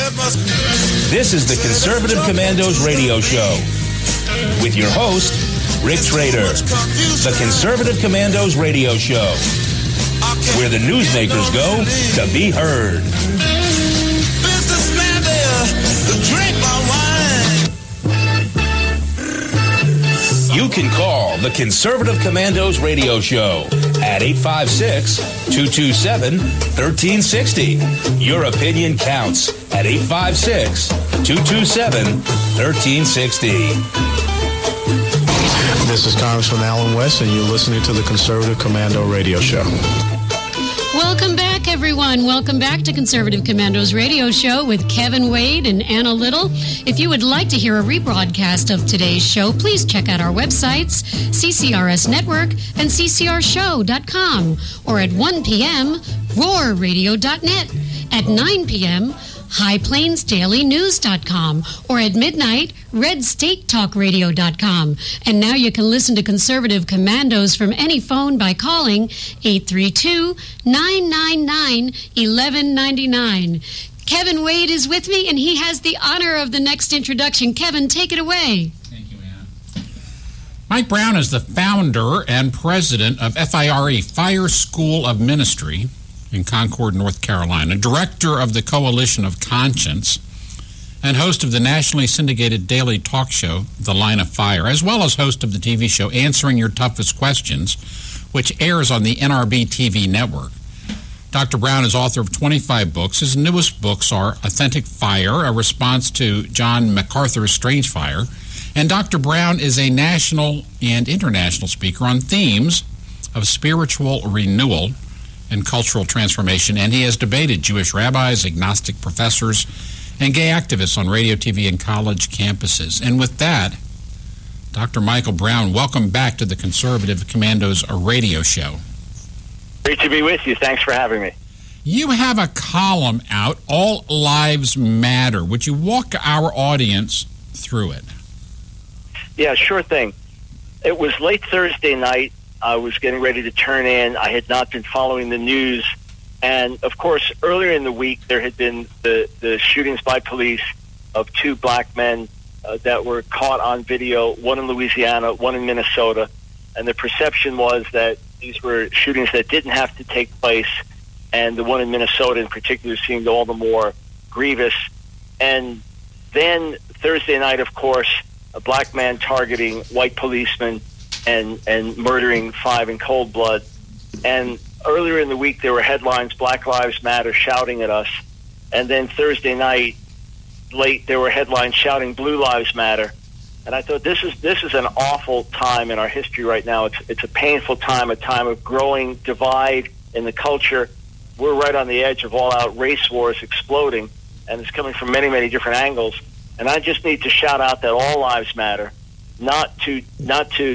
S1: This is the Conservative Commandos Radio Show with your host, Rick Trader. The Conservative Commandos Radio Show, where the newsmakers go to be heard. Businessman there, drink my wine. You can call the Conservative Commandos Radio Show at 856-227-1360. Your opinion counts at 856-227-1360.
S2: This is Congressman Alan West, and you're listening to the Conservative Commando Radio Show.
S9: Welcome back, everyone. Welcome back to Conservative Commandos Radio Show with Kevin Wade and Anna Little. If you would like to hear a rebroadcast of today's show, please check out our websites, CCRS Network and CCRShow.com, or at 1 p.m., RoarRadio.net, at 9 p.m., HighPlainsDailyNews.com, or at midnight, RedStateTalkRadio.com. And now you can listen to Conservative Commandos from any phone by calling 832-999-1199. Kevin Wade is with me, and he has the honor of the next introduction. Kevin, take it away.
S3: Thank you, Anna. Mike Brown is the founder and president of FIRE, Fire School of Ministry, in Concord, North Carolina, director of the Coalition of Conscience, and host of the nationally syndicated daily talk show, The Line of Fire, as well as host of the TV show Answering Your Toughest Questions, which airs on the NRB TV network. Dr. Brown is author of 25 books. His newest books are Authentic Fire, a response to John MacArthur's Strange Fire, and Dr. Brown is a national and international speaker on themes of spiritual renewal and cultural transformation, and he has debated Jewish rabbis, agnostic professors, and gay activists on radio, TV, and college campuses. And with that, Dr. Michael Brown, welcome back to the Conservative Commandos Radio Show.
S12: Great to be with you. Thanks for having me.
S3: You have a column out, All Lives Matter. Would you walk our audience through it?
S12: Yeah, sure thing. It was late Thursday night. I was getting ready to turn in. I had not been following the news. And, of course, earlier in the week, there had been the shootings by police of two black men that were caught on video, one in Louisiana, one in Minnesota. And the perception was that these were shootings that didn't have to take place, and the one in Minnesota in particular seemed all the more grievous. And then Thursday night, of course, a black man targeting white policemen and murdering 5 in cold blood. And earlier in the week, there were headlines, Black Lives Matter, shouting at us. And then Thursday night, late, there were headlines shouting Blue Lives Matter. And I thought, this is an awful time in our history right now. It's a painful time, a time of growing divide in the culture. We're right on the edge of all-out race wars exploding, and it's coming from many, many different angles. And I just need to shout out that all lives matter, not to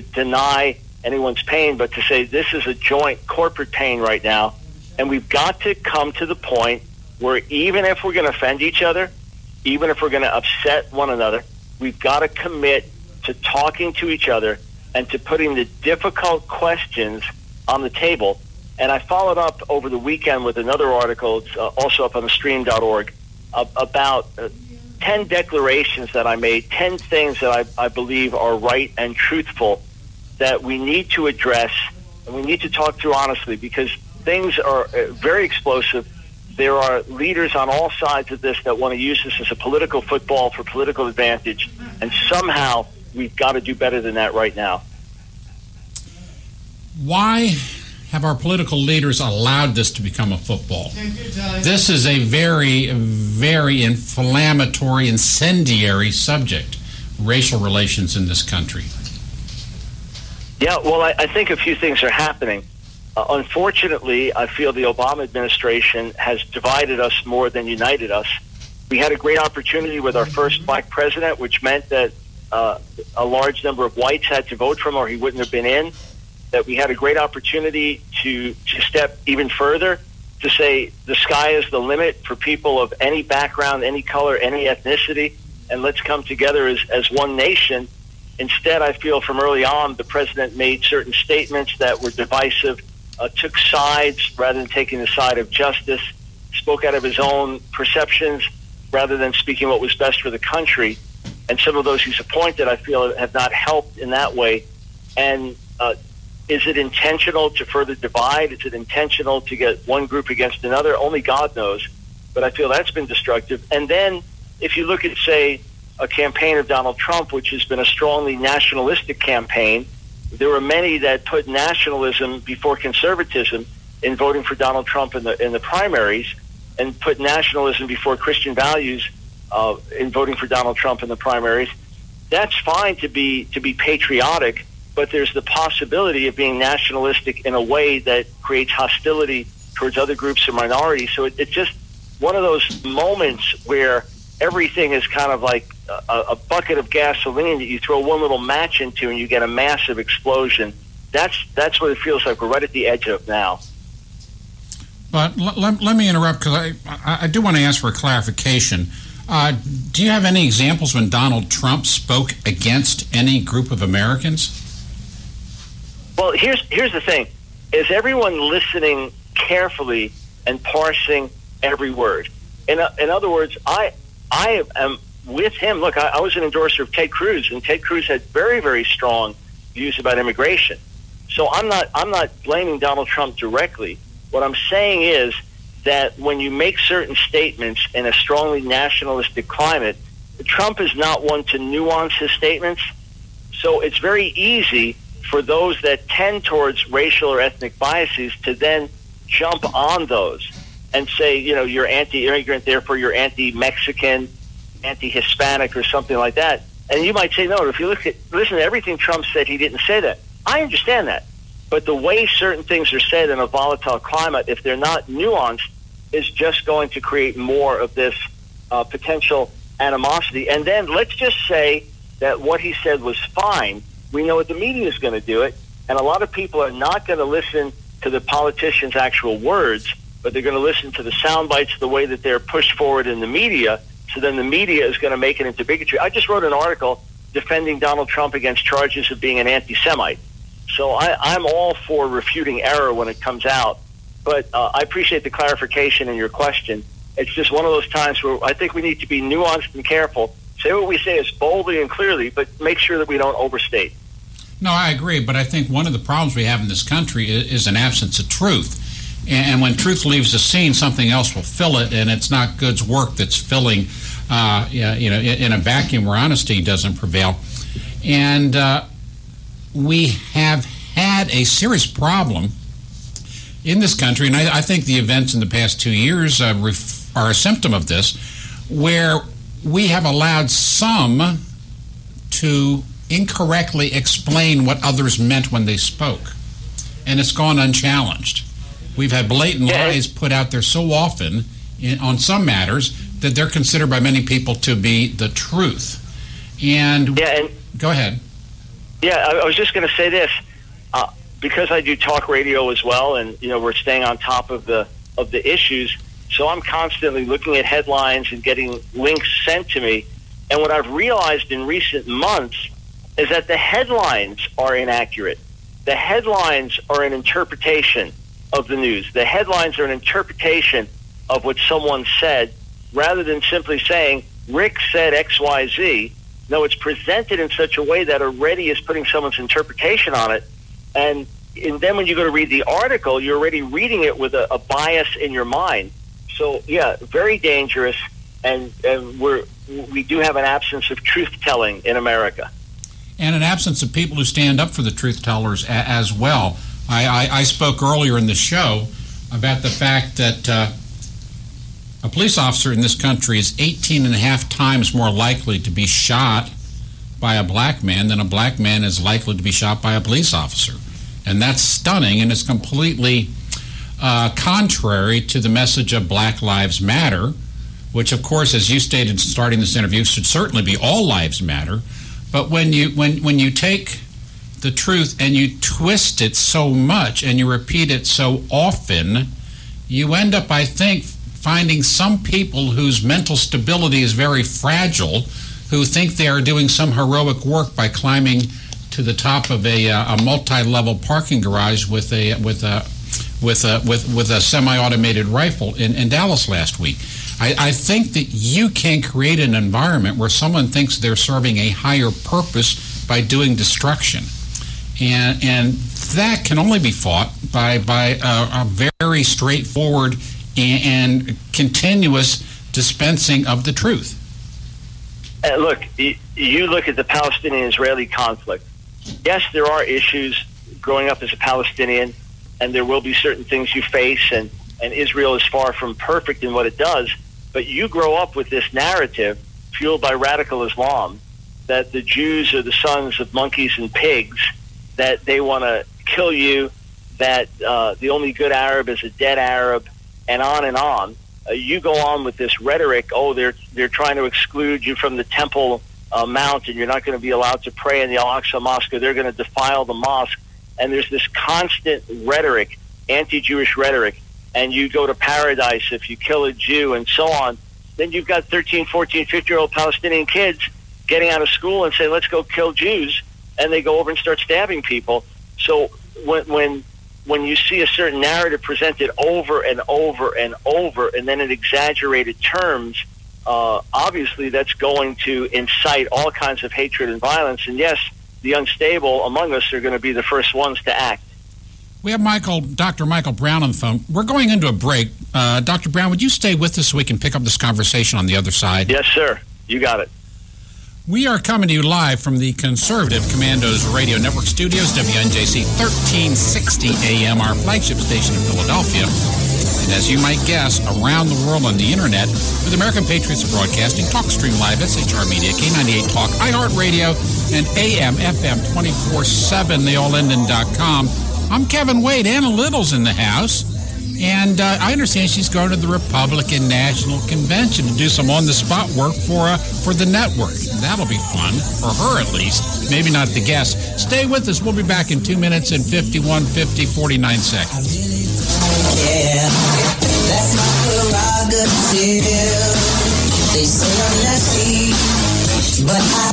S12: deny anyone's pain, but to say this is a joint corporate pain right now, and we've got to come to the point where even if we're going to offend each other, even if we're going to upset one another, we've got to commit to talking to each other and to putting the difficult questions on the table. And I followed up over the weekend with another article, it's also up on the stream.org, about 10 declarations that I made, 10 things that I believe are right and truthful that we need to address and we need to talk through honestly, because things are very explosive. There are leaders on all sides of this that want to use this as a political football for political advantage, and somehow we've got to do better than that right now.
S3: Why have our political leaders allowed this to become a football? This is a very, very inflammatory, incendiary subject, racial relations in this country.
S12: Yeah, well, I think a few things are happening. Unfortunately, I feel the Obama administration has divided us more than united us. We had a great opportunity with our first black president, which meant that a large number of whites had to vote for him or he wouldn't have been in. That we had a great opportunity to step even further, to say the sky is the limit for people of any background, any color, any ethnicity, and let's come together as one nation. Instead, I feel from early on, the president made certain statements that were divisive, took sides rather than taking the side of justice, spoke out of his own perceptions rather than speaking what was best for the country. And some of those he's appointed, I feel, have not helped in that way. And is it intentional to further divide? Is it intentional to get one group against another? Only God knows. But I feel that's been destructive. And then if you look at, say, a campaign of Donald Trump, which has been a strongly nationalistic campaign, there were many that put nationalism before conservatism in voting for Donald Trump in the primaries, and put nationalism before Christian values in voting for Donald Trump in the primaries. That's fine to be patriotic, but there's the possibility of being nationalistic in a way that creates hostility towards other groups or minorities. So it's just one of those moments where everything is kind of like a bucket of gasoline that you throw one little match into and you get a massive explosion. That's what it feels like. We're right at the edge of now.
S3: But let me interrupt, because I do want to ask for a clarification. Do you have any examples when Donald Trump spoke against any group of Americans?
S12: Well, here's the thing. Is everyone listening carefully and parsing every word? In other words, I am with him. Look, I was an endorser of Ted Cruz, and Ted Cruz had very, very strong views about immigration. So I'm not blaming Donald Trump directly. What I'm saying is that when you make certain statements in a strongly nationalistic climate, Trump is not one to nuance his statements. So it's very easy for those that tend towards racial or ethnic biases to then jump on those and say, you're anti-immigrant, therefore you're anti-Mexican, anti-Hispanic, or something like that. And you might say, no, if you listen to everything Trump said, he didn't say that. I understand that. But the way certain things are said in a volatile climate, if they're not nuanced, is just going to create more of this potential animosity. And then let's just say that what he said was fine. We know what the media is going to do it, and a lot of people are not going to listen to the politicians' actual words, but they're going to listen to the sound bites, the way that they're pushed forward in the media. So then the media is going to make it into bigotry. I just wrote an article defending Donald Trump against charges of being an anti-Semite. So I'm all for refuting error when it comes out. But I appreciate the clarification in your question. It's just one of those times where I think we need to be nuanced and careful. Say what we say as boldly and clearly, but make sure that we don't overstate.
S3: No, I agree, but I think one of the problems we have in this country is an absence of truth. And when truth leaves the scene, something else will fill it, and it's not Good's work that's filling, in a vacuum where honesty doesn't prevail. And we have had a serious problem in this country, and I think the events in the past 2 years are a symptom of this, where we have allowed some to incorrectly explain what others meant when they spoke, and it's gone unchallenged. We've had blatant lies put out there so often on some matters that they're considered by many people to be the truth. And go ahead.
S12: Yeah, I was just going to say this. Because I do talk radio as well, and we're staying on top of the issues, so I'm constantly looking at headlines and getting links sent to me. And what I've realized in recent months is that the headlines are inaccurate. The headlines are an interpretation of the news. The headlines are an interpretation of what someone said, rather than simply saying, Rick said XYZ. No, it's presented in such a way that already is putting someone's interpretation on it. And then when you go to read the article, you're already reading it with a bias in your mind. So, yeah, very dangerous. And we do have an absence of truth-telling in America.
S3: And an absence of people who stand up for the truth-tellers as well. I spoke earlier in the show about the fact that a police officer in this country is 18.5 times more likely to be shot by a black man than a black man is likely to be shot by a police officer. And that's stunning, and it's completely contrary to the message of Black Lives Matter, which, of course, as you stated starting this interview, should certainly be all lives matter. But when you take the truth and you twist it so much and you repeat it so often, you end up, I think, finding some people whose mental stability is very fragile, who think they are doing some heroic work by climbing to the top of a multi-level parking garage with a semi-automated rifle in Dallas last week. I think that you can create an environment where someone thinks they're serving a higher purpose by doing destruction, and that can only be fought by a very straightforward and continuous dispensing of the truth.
S12: Look, you look at the Palestinian-Israeli conflict. Yes, there are issues growing up as a Palestinian, and there will be certain things you face, and Israel is far from perfect in what it does, but you grow up with this narrative fueled by radical Islam that the Jews are the sons of monkeys and pigs, that they want to kill you, that the only good Arab is a dead Arab, and on and on. You go on with this rhetoric, they're trying to exclude you from the Temple Mount, and you're not going to be allowed to pray in the Al-Aqsa Mosque, or they're going to defile the mosque. And there's this constant rhetoric, anti-Jewish rhetoric, and you go to paradise if you kill a Jew and so on. Then you've got 13, 14, 15-year-old Palestinian kids getting out of school and saying, let's go kill Jews, and they go over and start stabbing people. So when you see a certain narrative presented over and over and over, and then in exaggerated terms, obviously that's going to incite all kinds of hatred and violence. And yes, the unstable among us are going to be the first ones to act.
S3: We have Dr. Michael Brown on the phone. We're going into a break. Dr. Brown, would you stay with us so we can pick up this conversation on the other side?
S12: Yes, sir. You got it.
S3: We are coming to you live from the Conservative Commandos Radio Network Studios, WNJC 1360 AM, our flagship station in Philadelphia. And as you might guess, around the world on the Internet, with American Patriots Broadcasting, TalkStream Live, SHR Media, K98 Talk, iHeartRadio, and AM, FM 24/7, theallendon.com. I'm Kevin Wade. Anna Little's in the house. And I understand she's going to the Republican National Convention to do some on-the-spot work for the network. That'll be fun, for her at least. Maybe not the guests. Stay with us. We'll be back in 2 minutes and 49 seconds.
S5: Yeah, that's my prerogative. They say I'm nasty, but I...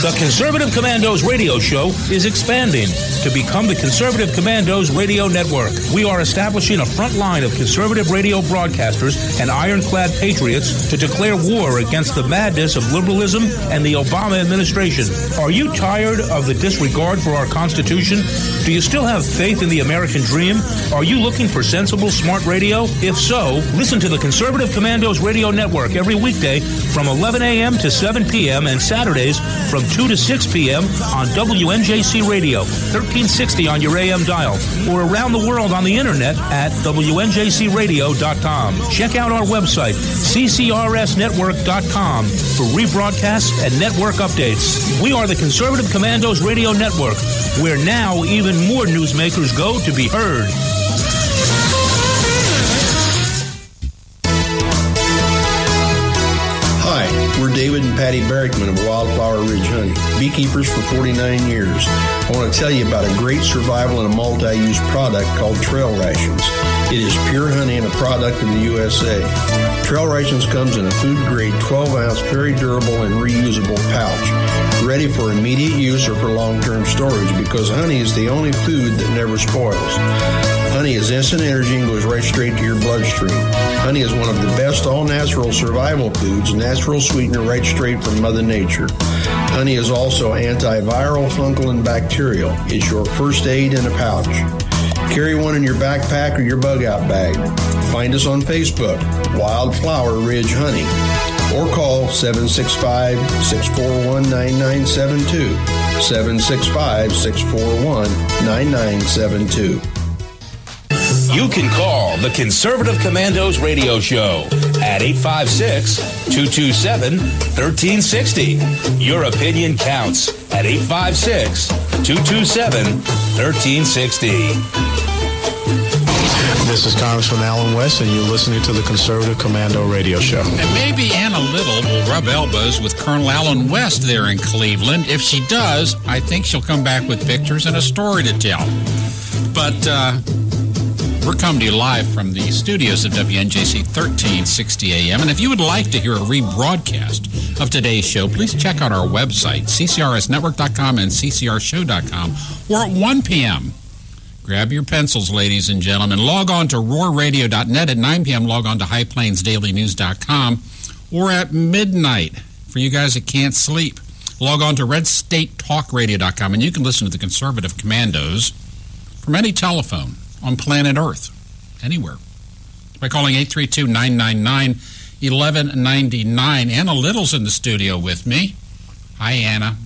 S1: The Conservative Commandos radio show is expanding to become the Conservative Commandos Radio Network. We are establishing a front line of conservative radio broadcasters and ironclad patriots to declare war against the madness of liberalism and the Obama administration. Are you tired of the disregard for our Constitution? Do you still have faith in the American dream? Are you looking for sensible, smart radio? If so, listen to the Conservative Commandos Radio Network every weekday from 11 a.m. to 7 p.m. and Saturdays from 2 to 6 p.m. on WNJC Radio, 1360 on your AM dial, or around the world on the Internet at WNJCradio.com. Check out our website, ccrsnetwork.com, for rebroadcasts and network updates. We are the Conservative Commandos Radio Network, where now even more newsmakers go to be heard.
S6: We're David and Patty Barrickman of Wildflower Ridge Honey, beekeepers for 49 years. I want to tell you about a great survival and a multi-use product called Trail Rations. It is pure honey and a product of the USA. Trail Rations comes in a food-grade 12-ounce, very durable and reusable pouch, ready for immediate use or for long-term storage, because honey is the only food that never spoils. Honey is instant energy and goes right straight to your bloodstream. Honey is one of the best all-natural survival foods, natural sweetener right straight from Mother Nature. Honey is also antiviral, fungal, and bacterial. It's your first aid in a pouch. Carry one in your backpack or your bug-out bag. Find us on Facebook, Wildflower Ridge Honey, or call 765-641-9972, 765-641-9972.
S1: You can call the Conservative Commandos radio show at 856-227-1360. Your opinion counts at 856-227-1360.
S2: This is Congressman Alan West, and you're listening to the Conservative Commando radio show.
S3: And maybe Anna Little will rub elbows with Colonel Alan West there in Cleveland. If she does, I think she'll come back with pictures and a story to tell. But we're coming to you live from the studios of WNJC 1360 AM. And if you would like to hear a rebroadcast of today's show, please check out our website, ccrsnetwork.com and ccrshow.com, or at 1 p.m. Grab your pencils, ladies and gentlemen. Log on to roarradio.net at 9 p.m. Log on to highplainsdailynews.com. Or at midnight, for you guys that can't sleep, log on to redstatetalkradio.com, and you can listen to the Conservative Commandos from any telephone on planet Earth, anywhere, by calling 832-999-1199. Anna Little's in the studio with me. Hi, Anna.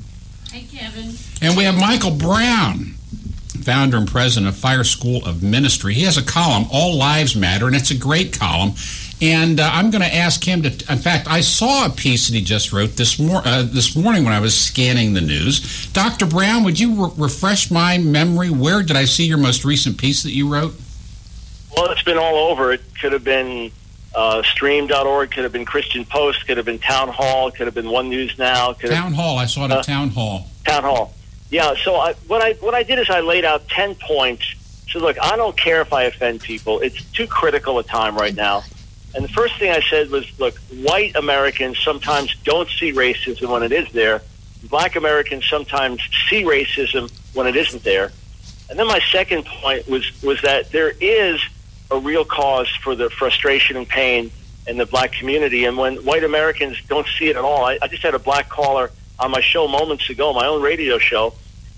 S9: Hi, Kevin.
S3: And we have Michael Brown, founder and president of Fire School of Ministry. He has a column, All Lives Matter, and it's a great column. And I'm going to ask him to, in fact, I saw a piece that he just wrote this morning when I was scanning the news. Dr. Brown, would you refresh my memory? Where did I see your most recent piece that you wrote?
S12: Well, it's been all over. It could have been stream.org, could have been Christian Post, could have been Town Hall, could have been One News Now.
S3: Town Hall. I saw it at Town Hall.
S12: Town Hall. Yeah, so what I did is I laid out 10 points. So, look, I don't care if I offend people. It's too critical a time right now. And the first thing I said was, look, white Americans sometimes don't see racism when it is there. Black Americans sometimes see racism when it isn't there. And then my second point was that there is a real cause for the frustration and pain in the black community. And when white Americans don't see it at all, I just had a black caller on my show moments ago, my own radio show,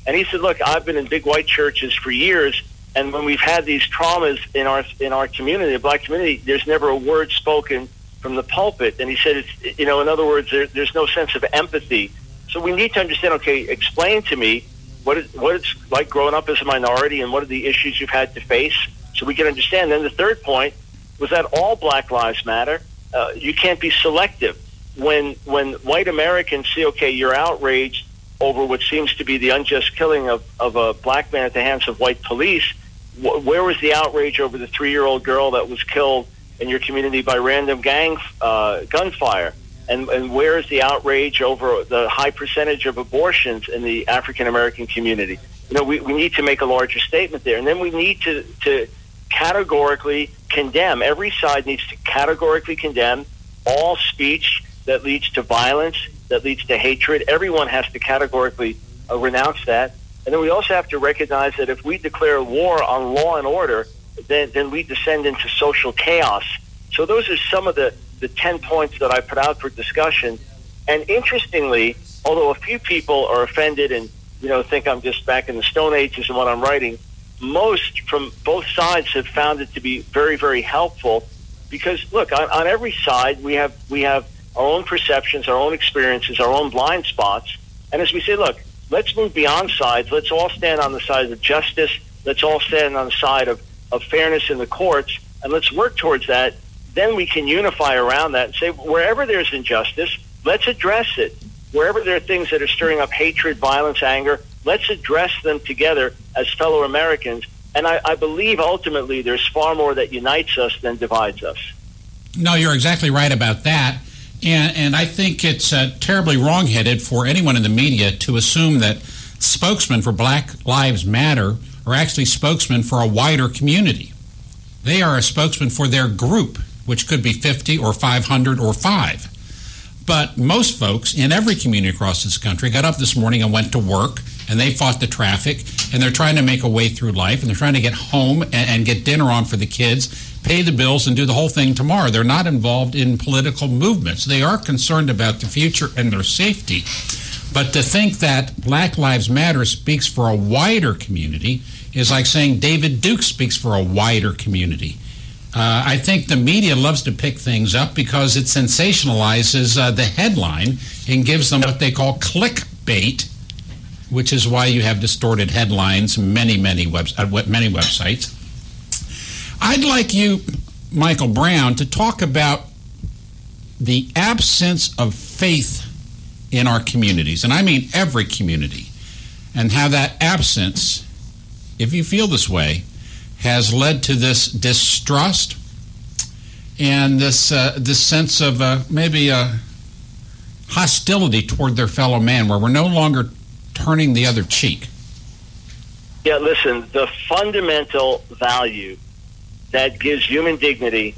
S12: and he said, look, I've been in big white churches for years, and when we've had these traumas in our community, the black community, there's never a word spoken from the pulpit. And he said, it's, in other words, there's no sense of empathy. So we need to understand, okay, explain to me what it's like growing up as a minority and what are the issues you've had to face so we can understand. Then the third point was that all Black Lives Matter. You can't be selective. When white Americans see, okay, you're outraged over what seems to be the unjust killing of a black man at the hands of white police, where was the outrage over the 3-year-old girl that was killed in your community by random gang gunfire? And where is the outrage over the high percentage of abortions in the African-American community? We need to make a larger statement there. And then we need to categorically condemn. Every side needs to categorically condemn all speech that leads to violence, that leads to hatred. Everyone has to categorically renounce that. And then we also have to recognize that if we declare war on law and order, then we descend into social chaos. So those are some of the 10 points that I put out for discussion. And interestingly, although a few people are offended and think I'm just back in the Stone Ages in what I'm writing, most from both sides have found it to be very, very helpful. Because look, on every side we have our own perceptions, our own experiences, our own blind spots. And as we say, look, let's move beyond sides. Let's all stand on the side of justice. Let's all stand on the side of fairness in the courts, and let's work towards that. Then we can unify around that and say, wherever there's injustice, let's address it. Wherever there are things that are stirring up hatred, violence, anger, let's address them together as fellow Americans. And I believe ultimately there's far more that unites us than divides us.
S3: No, you're exactly right about that. And I think it's terribly wrongheaded for anyone in the media to assume that spokesmen for Black Lives Matter are actually spokesmen for a wider community. They are a spokesman for their group, which could be 50 or 500 or 5. But most folks in every community across this country got up this morning and went to work, and they fought the traffic, and they're trying to make a way through life, and they're trying to get home and get dinner on for the kids, pay the bills, and do the whole thing tomorrow. They're not involved in political movements. They are concerned about the future and their safety. But to think that Black Lives Matter speaks for a wider community is like saying David Duke speaks for a wider community. I think the media loves to pick things up because it sensationalizes the headline and gives them what they call clickbait, which is why you have distorted headlines many websites. I'd like you, Michael Brown, to talk about the absence of faith in our communities, and I mean every community, and how that absence, if you feel this way, has led to this distrust and this sense of maybe a hostility toward their fellow man, where we're no longer turning the other cheek.
S12: Yeah, listen, the fundamental value that gives human dignity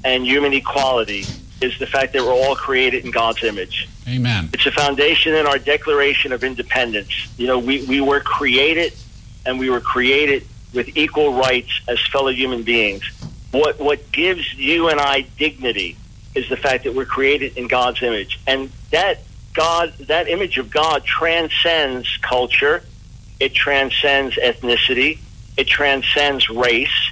S12: and human equality is the fact that we're all created in God's image.
S3: Amen.
S12: It's a foundation in our Declaration of Independence. You know, we were created, and we were created with equal rights as fellow human beings. What gives you and I dignity is the fact that we're created in God's image. And that image of God transcends culture, it transcends ethnicity, it transcends race.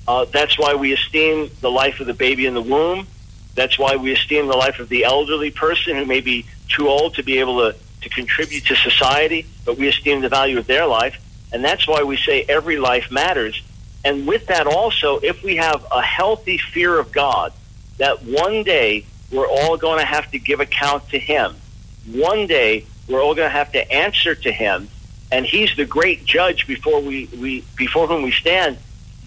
S12: That's why we esteem the life of the baby in the womb. That's why we esteem the life of the elderly person who may be too old to be able to contribute to society, but we esteem the value of their life. And that's why we say every life matters. And with that also, if we have a healthy fear of God, that one day we're all going to have to give account to Him. One day we're all going to have to answer to Him, and He's the great judge before whom we stand.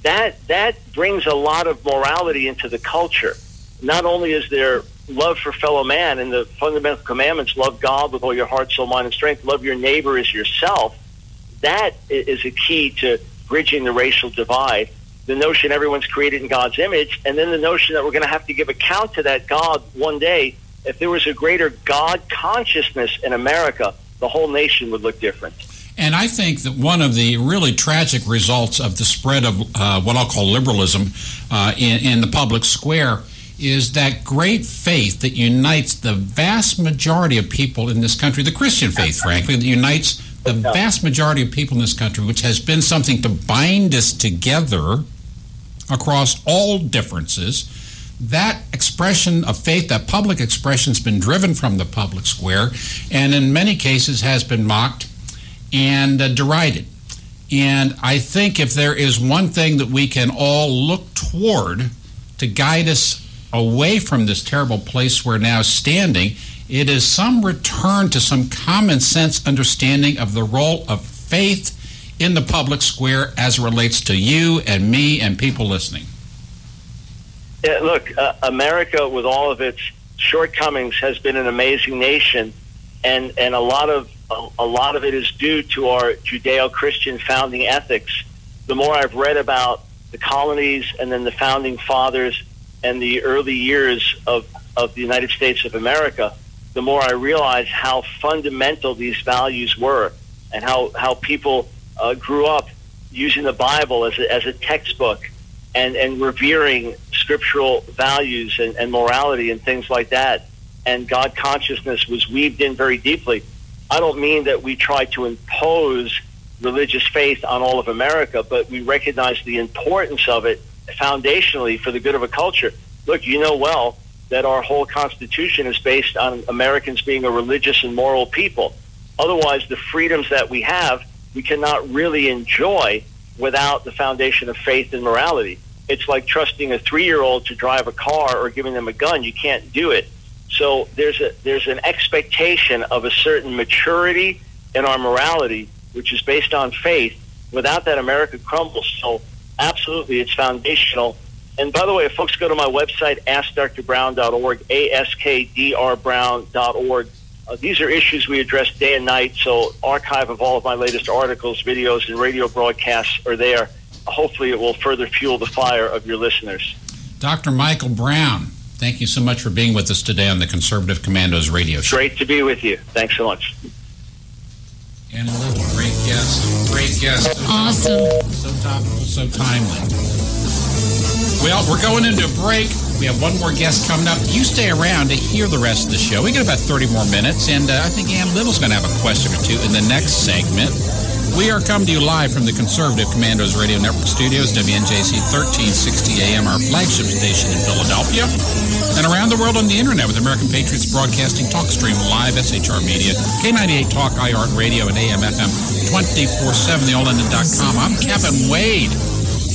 S12: That brings a lot of morality into the culture. Not only is there love for fellow man and the fundamental commandments, love God with all your heart, soul, mind, and strength, love your neighbor as yourself, that is a key to bridging the racial divide. The notion everyone's created in God's image, and then the notion that we're going to have to give account to that God one day. If there was a greater God consciousness in America, the whole nation would look different.
S3: And I think that one of the really tragic results of the spread of what I'll call liberalism in the public square is that great faith that unites the vast majority of people in this country, the Christian faith, frankly, that unites the vast majority of people in this country, which has been something to bind us together across all differences. That expression of faith, that public expression, has been driven from the public square and in many cases has been mocked and derided. And I think if there is one thing that we can all look toward to guide us away from this terrible place we're now standing, it is some return to some common sense understanding of the role of faith in the public square as it relates to you and me and people listening.
S12: Yeah, look, America, with all of its shortcomings, has been an amazing nation, and a lot of it is due to our Judeo-Christian founding ethics. The more I've read about the colonies and then the founding fathers and the early years of the United States of America, the more I realize how fundamental these values were and how people grew up using the Bible as a textbook and revering scriptural values and morality and things like that. And God consciousness was weaved in very deeply. I don't mean that we try to impose religious faith on all of America, but we recognize the importance of it foundationally for the good of a culture. Look, you know well that our whole Constitution is based on Americans being a religious and moral people. Otherwise, the freedoms that we have, we cannot really enjoy without the foundation of faith and morality. It's like trusting a 3-year-old to drive a car or giving them a gun. You can't do it. So there's an expectation of a certain maturity in our morality, which is based on faith. Without that, America crumbles. So absolutely, it's foundational. And by the way, if folks go to my website, askdrbrown.org, askdrbrown.org, these are issues we address day and night. So archive of all of my latest articles, videos, and radio broadcasts are there. Hopefully it will further fuel the fire of your listeners.
S3: Dr. Michael Brown, thank you so much for being with us today on the Conservative Commandos radio show.
S12: Great to be with you. Thanks so much.
S3: And another great guest. Great guest.
S9: Awesome.
S3: So topical, so timely. Well, we're going into a break. We have one more guest coming up. You stay around to hear the rest of the show. We got about 30 more minutes, and I think Ann Little's going to have a question or two in the next segment. We are coming to you live from the Conservative Commandos Radio Network studios, WNJC 1360 AM, our flagship station in Philadelphia, and around the world on the internet with American Patriots Broadcasting TalkStream Live, SHR Media, K98 Talk, iHeart Radio, and AM/FM 24/7, theallendon.com. I'm Kevin Wade,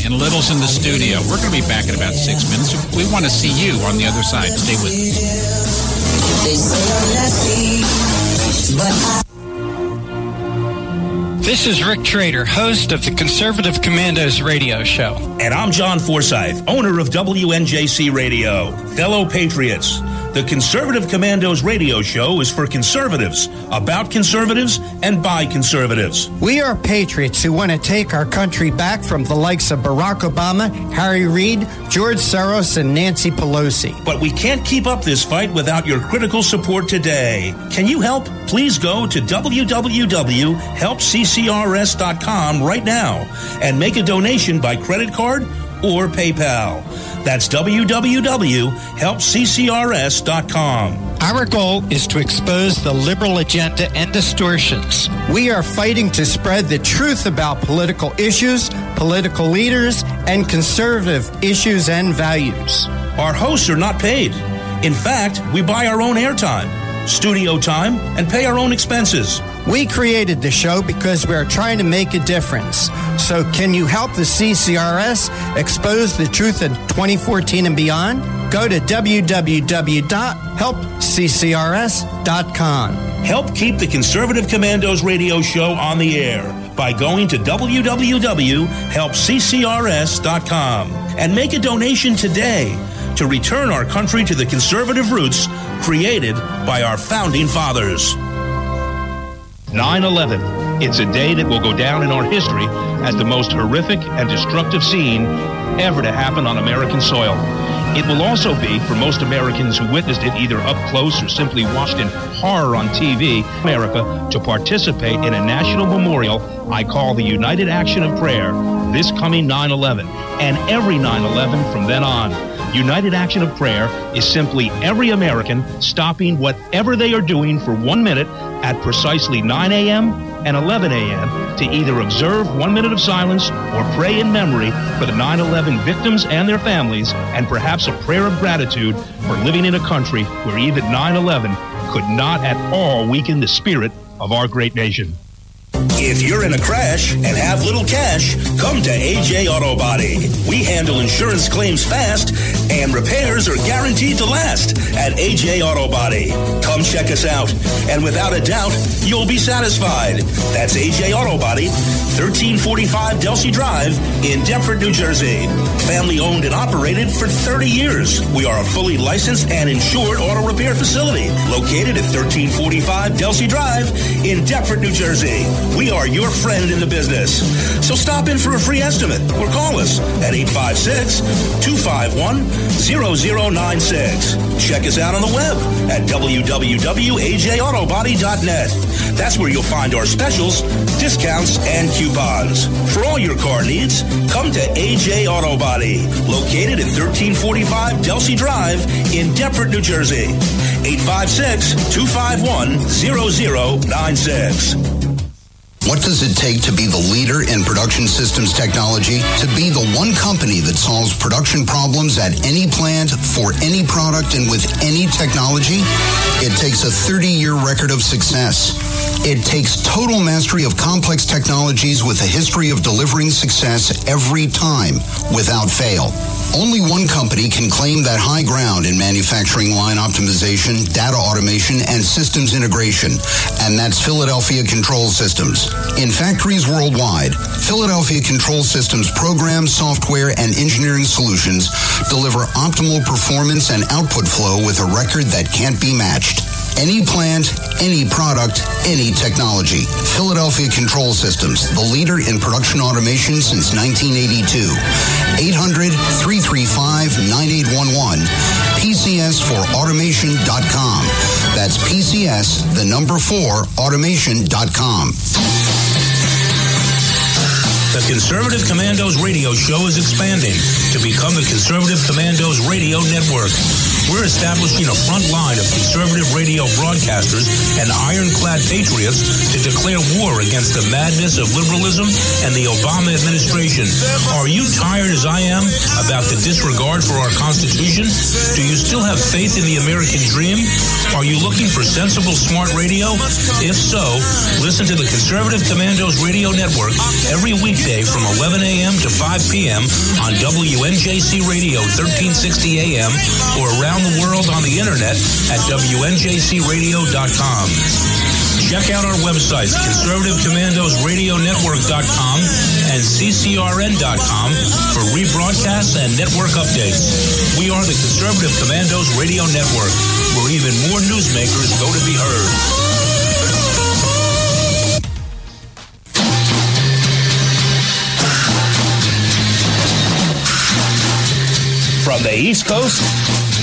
S3: and Little's in the studio. We're going to be back in about 6 minutes. We want to see you on the other side. Stay with us.
S5: They say I'm nasty, but
S7: This is Rick Trader, host of the Conservative Commandos radio show.
S1: And I'm John Forsyth, owner of WNJC Radio. Fellow Patriots, the Conservative Commandos radio show is for conservatives, about conservatives, and by conservatives.
S4: We are patriots who want to take our country back from the likes of Barack Obama, Harry Reid, George Soros, and Nancy Pelosi.
S1: But we can't keep up this fight without your critical support today. Can you help? Please go to www.helpccrs.com right now and make a donation by credit card or PayPal. That's www.helpccrs.com.
S7: Our goal is to expose the liberal agenda and distortions.
S4: We are fighting to spread the truth about political issues, political leaders, and conservative issues and values.
S1: Our hosts are not paid. In fact, we buy our own airtime, studio time, and pay our own expenses.
S4: We created the show because we are trying to make a difference. So can you help the CCRS expose the truth in 2014 and beyond? Go to www.helpccrs.com.
S1: Help keep the Conservative Commandos radio show on the air by going to www.helpccrs.com and make a donation today to return our country to the conservative roots created by our founding fathers.
S11: 9/11. It's a day that will go down in our history as the most horrific and destructive scene ever to happen on American soil. It will also be, for most Americans who witnessed it either up close or simply watched in horror on TV, America, to participate in a national memorial I call the United Action of Prayer this coming 9/11 and every 9/11 from then on. United Action of Prayer is simply every American stopping whatever they are doing for 1 minute at precisely 9 a.m. and 11 a.m. to either observe 1 minute of silence or pray in memory for the 9/11 victims and their families, and perhaps a prayer of gratitude for living in a country where even 9/11 could not at all weaken the spirit of our great nation.
S1: If you're in a crash and have little cash, come to AJ Auto Body. We handle insurance claims fast, and repairs are guaranteed to last at AJ Auto Body. Come check us out, and without a doubt, you'll be satisfied. That's AJ Auto Body, 1345 Delsey Drive in Deptford, New Jersey. Family owned and operated for 30 years. We are a fully licensed and insured auto repair facility located at 1345 Delsey Drive in Deptford, New Jersey. We are your friend in the business. So stop in for a free estimate or call us at 856-251-0096. Check us out on the web at www.ajautobody.net. That's where you'll find our specials, discounts, and coupons. For all your car needs, come to AJ Auto Body, located at 1345 Delsey Drive in Deptford, New Jersey. 856-251-0096.
S8: What does it take to be the leader in production systems technology? To be the one company that solves production problems at any plant, for any product, and with any technology? It takes a 30-year record of success. It takes total mastery of complex technologies with a history of delivering success every time, without fail. Only one company can claim that high ground in manufacturing line optimization, data automation, and systems integration, and that's Philadelphia Control Systems. In factories worldwide, Philadelphia Control Systems programs, software, and engineering solutions deliver optimal performance and output flow with a record that can't be matched. Any plant, any product, any technology. Philadelphia Control Systems, the leader in production automation since 1982. 800-335-9811. PCS4automation.com. That's PCS, the number 4, automation.com.
S1: The Conservative Commandos radio show is expanding to become the Conservative Commandos radio network. We're establishing a front line of conservative radio broadcasters and ironclad patriots to declare war against the madness of liberalism and the Obama administration. Are you tired, as I am, about the disregard for our Constitution? Do you still have faith in the American dream? Are you looking for sensible, smart radio? If so, listen to the Conservative Commandos radio network every weekday from 11 a.m. to 5 p.m. on WNJC Radio 1360 a.m. or around the world on the internet at WNJCradio.com. Check out our websites, ConservativeCommandosRadioNetwork.com and CCRN.com for rebroadcasts and network updates. We are the Conservative Commandos Radio Network, where even more newsmakers go to be heard. From the East Coast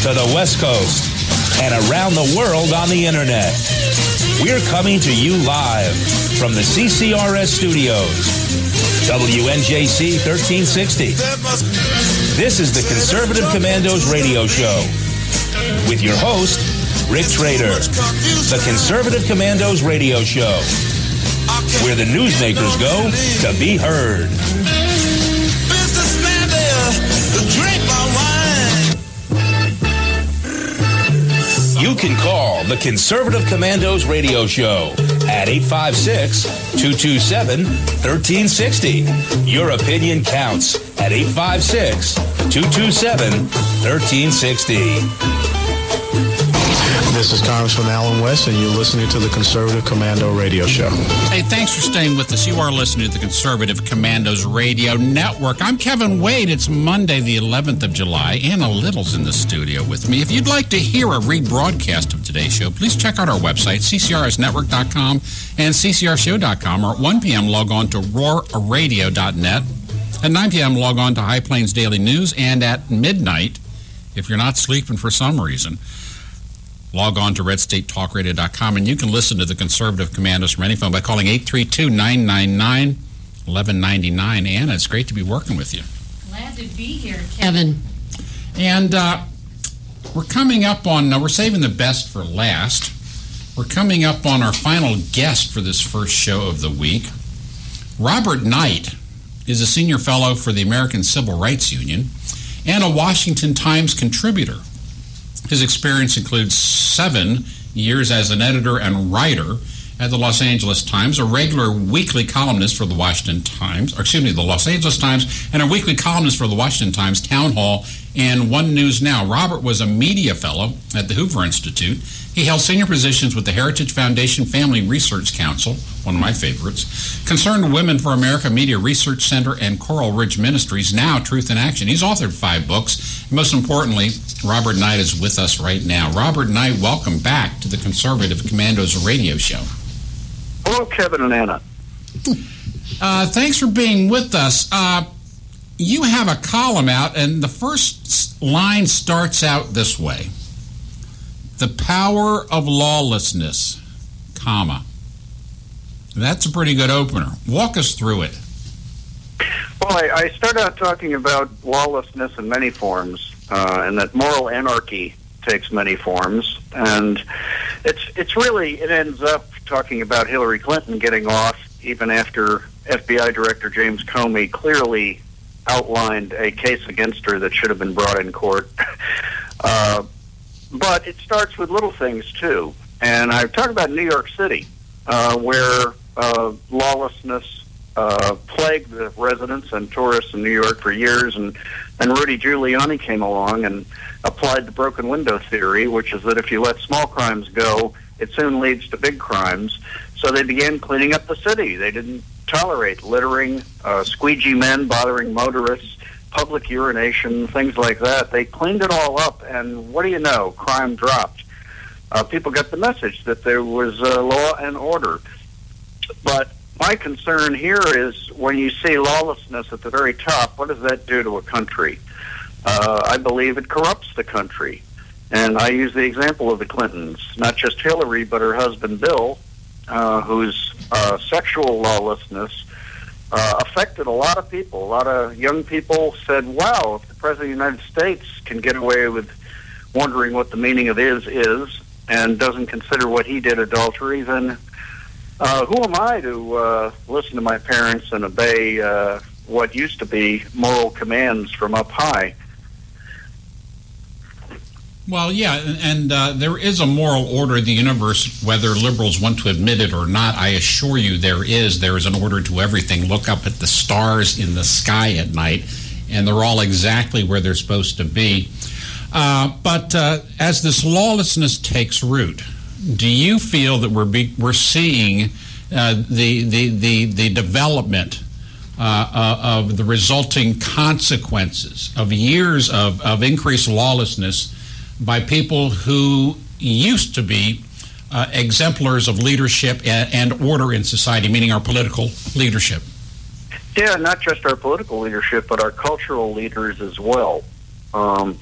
S1: to the West Coast and around the world on the internet, we're coming to you live from the CCRS studios, WNJC 1360. This is the Conservative Commandos radio show with your host, Rick Trader. The Conservative Commandos radio show, where the newsmakers go to be heard. Businessman there, drink my wine. You can call the Conservative Commandos radio show at 856-227-1360. Your opinion counts at 856-227-1360.
S2: This is Congressman Alan West, and you're listening to the Conservative Commando Radio Show.
S3: Hey, thanks for staying with us. You are listening to the Conservative Commandos Radio Network. I'm Kevin Wade. It's Monday, the 11th of July. Anna Little's in the studio with me. If you'd like to hear a rebroadcast of today's show, please check out our website, ccrsnetwork.com and ccrshow.com, or at 1 p.m. log on to roarradio.net. At 9 p.m. log on to High Plains Daily News, and at midnight, if you're not sleeping for some reason, log on to redstatetalkradio.com, and you can listen to the Conservative Commandos from any phone by calling 832-999-1199. Anna, it's great to be working with you.
S9: Glad to be here, Kevin.
S3: And we're coming up on, we're saving the best for last. We're coming up on our final guest for this first show of the week. Robert Knight is a senior fellow for the American Civil Rights Union and a Washington Times contributor. His experience includes 7 years as an editor and writer at the Los Angeles Times, a regular weekly columnist for the Washington Times, the Los Angeles Times, and a weekly columnist for the Washington Times, Town Hall, and One News Now. Robert was a media fellow at the Hoover Institute. He held senior positions with the Heritage Foundation Family Research Council, one of my favorites, Concerned Women for America Media Research Center, and Coral Ridge Ministries, now Truth in Action. He's authored 5 books. Most importantly, Robert Knight is with us right now. Robert Knight, welcome back to the Conservative Commandos radio show.
S10: Hello, Kevin and Anna.
S3: Thanks for being with us. You have a column out, and the first line starts out this way. The power of lawlessness, comma. That's a pretty good opener. Walk us through it.
S10: Well, I start out talking about lawlessness in many forms, and that moral anarchy takes many forms. And it ends up talking about Hillary Clinton getting off even after FBI Director James Comey clearly outlined a case against her that should have been brought in court. But it starts with little things, too. And I've talked about New York City, where lawlessness plagued the residents and tourists in New York for years, and Rudy Giuliani came along and applied the broken window theory, which is that if you let small crimes go, it soon leads to big crimes. So they began cleaning up the city. They didn't tolerate littering, squeegee men bothering motorists, public urination, things like that. They cleaned it all up, and what do you know? Crime dropped. People got the message that there was law and order. But my concern here is when you see lawlessness at the very top, what does that do to a country? I believe it corrupts the country. And I use the example of the Clintons, not just Hillary, but her husband Bill, whose sexual lawlessness affected a lot of people. A lot of young people said, wow, if the President of the United States can get away with wondering what the meaning of is, and doesn't consider what he did adultery, then who am I to listen to my parents and obey what used to be moral commands from up high?
S3: Well, yeah, and there is a moral order in the universe, whether liberals want to admit it or not. I assure you there is. There is an order to everything. Look up at the stars in the sky at night, and they're all exactly where they're supposed to be. But as this lawlessness takes root, do you feel that we're seeing the development of the resulting consequences of years of increased lawlessness by people who used to be exemplars of leadership and order in society, meaning our political leadership?
S10: Yeah, not just our political leadership, but our cultural leaders as well.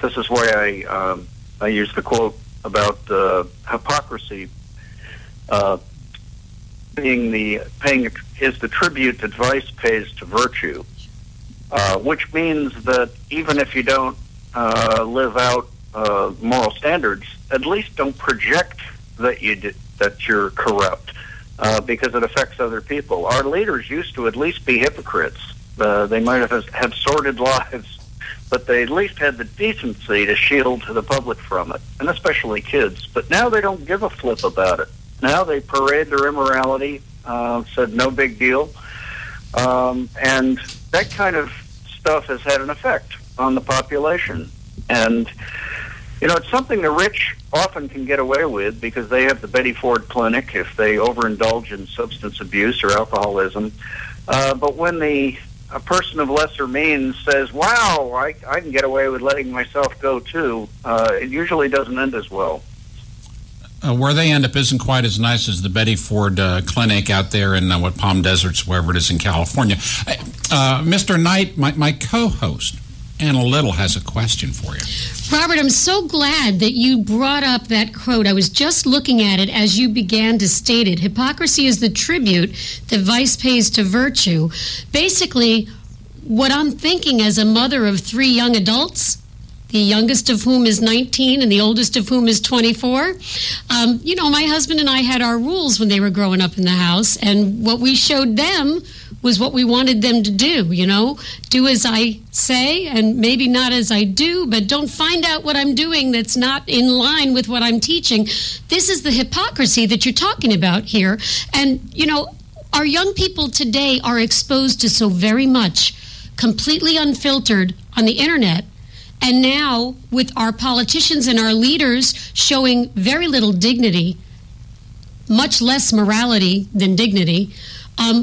S10: This is why I use the quote about hypocrisy is the tribute that vice pays to virtue, which means that even if you don't live out moral standards, at least don't project that you're corrupt, because it affects other people. Our leaders used to at least be hypocrites. They might have had sordid lives, but they at least had the decency to shield the public from it, and especially kids. But now they don't give a flip about it. Now they parade their immorality, said no big deal, and that kind of stuff has had an effect on the population. And you know, it's something the rich often can get away with because they have the Betty Ford Clinic if they overindulge in substance abuse or alcoholism. But when a person of lesser means says, wow, I can get away with letting myself go too, it usually doesn't end as well.
S3: Where they end up isn't quite as nice as the Betty Ford Clinic out there in Palm Deserts, wherever it is in California. Mr. Knight, my co-host, Anna Little, has a question for you.
S9: Robert, I'm so glad that you brought up that quote. I was just looking at it as you began to state it. Hypocrisy is the tribute that vice pays to virtue. Basically, what I'm thinking as a mother of 3 young adults, the youngest of whom is 19 and the oldest of whom is 24. You know, my husband and I had our rules when they were growing up in the house, and what we showed them was what we wanted them to do, you know. Do as I say and maybe not as I do, but don't find out what I'm doing that's not in line with what I'm teaching. This is the hypocrisy that you're talking about here. And, you know, our young people today are exposed to so very much, completely unfiltered on the internet. And now, with our politicians and our leaders showing very little dignity, much less morality than dignity,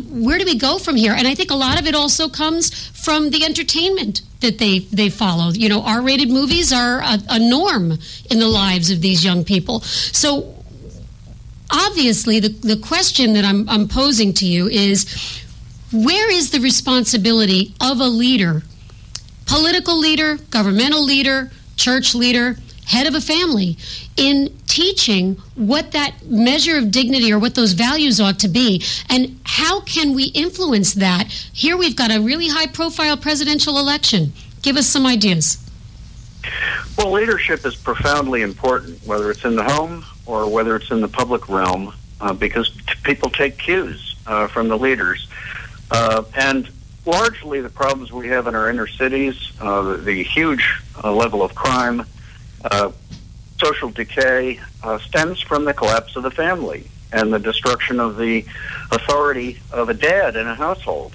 S9: where do we go from here? And I think a lot of it also comes from the entertainment that they follow. You know, R-rated movies are a norm in the lives of these young people. So, obviously, the question that I'm posing to you is, where is the responsibility of a leader, political leader, governmental leader, church leader, head of a family, in teaching what that measure of dignity or what those values ought to be, and how can we influence that? Here we've got a really high-profile presidential election. Give us some ideas.
S10: Well, leadership is profoundly important, whether it's in the home or whether it's in the public realm, because people take cues from the leaders. And largely the problems we have in our inner cities, the huge level of crime, social decay, stems from the collapse of the family and the destruction of the authority of a dad in a household.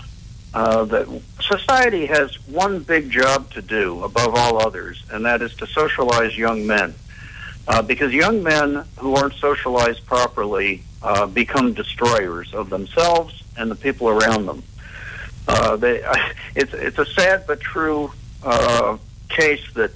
S10: That society has one big job to do above all others, and that is to socialize young men. Because young men who aren't socialized properly become destroyers of themselves and the people around them. It's a sad but true case that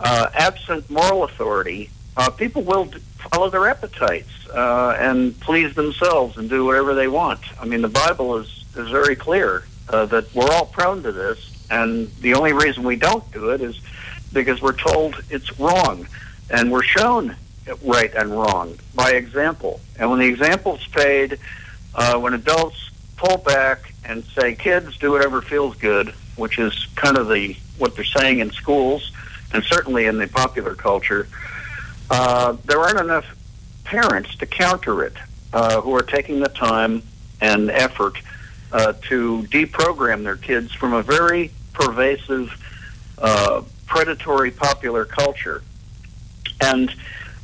S10: absent moral authority, people will follow their appetites and please themselves and do whatever they want. I mean, the Bible is very clear that we're all prone to this, and the only reason we don't do it is because we're told it's wrong, and we're shown right and wrong by example. And when the example's paid, when adults
S13: pull back and say, kids, do whatever feels good, which is kind of what they're saying in schools and certainly in the popular culture, there aren't enough parents to counter it who are taking the time and effort to deprogram their kids from a very pervasive, predatory popular culture. And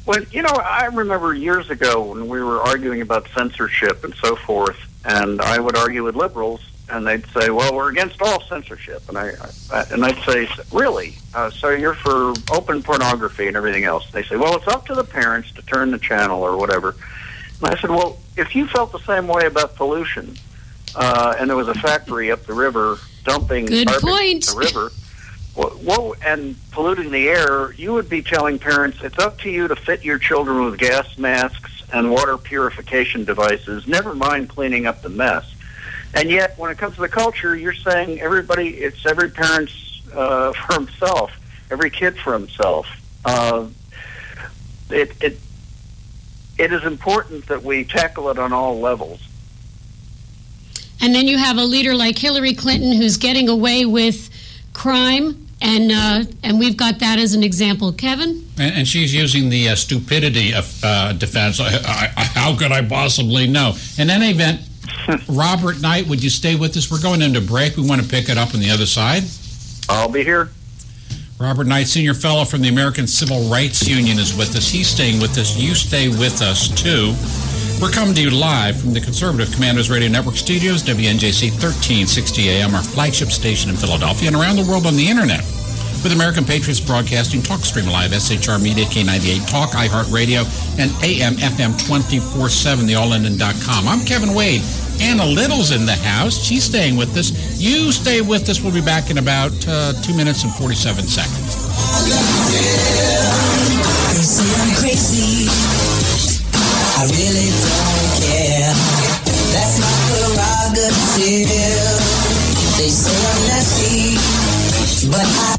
S13: I remember years ago when we were arguing about censorship and so forth, and I would argue with liberals, and they'd say, "Well, we're against all censorship," and I'd say, "Really? So you're for open pornography and everything else?" They say, "Well, it's up to the parents to turn the channel or whatever." And I said, "Well, if you felt the same way about pollution, and there was a factory up the river dumping garbage in the river." Well, and polluting the air, you would be telling parents, it's up to you to fit your children with gas masks and water purification devices, never mind cleaning up the mess. And yet, when it comes to the culture, you're saying it's every parent's for himself, every kid for himself. It is important that we tackle it on all levels.
S9: And then you have a leader like Hillary Clinton who's getting away with crime, and we've got that as an example. Kevin?
S3: And she's using the stupidity of defense. How could I possibly know? In any event, Robert Knight, would you stay with us? We're going into break. We want to pick it up on the other side.
S13: I'll be here.
S3: Robert Knight, Senior Fellow from the American Civil Rights Union, is with us. He's staying with us. You stay with us, too. We're coming to you live from the Conservative Commandos Radio Network studios, WNJC 1360 AM, our flagship station in Philadelphia, and around the world on the Internet with American Patriots Broadcasting, TalkStream Live, SHR Media, K98 Talk, iHeartRadio, and AM, FM 24/7, theallendon.com. I'm Kevin Wade. Anna Little's in the house. She's staying with us. You stay with us. We'll be back in about 2 minutes and 47 seconds.
S5: They say I'm crazy. I really don't care. That's my prerogative. They say I'm nasty, but I...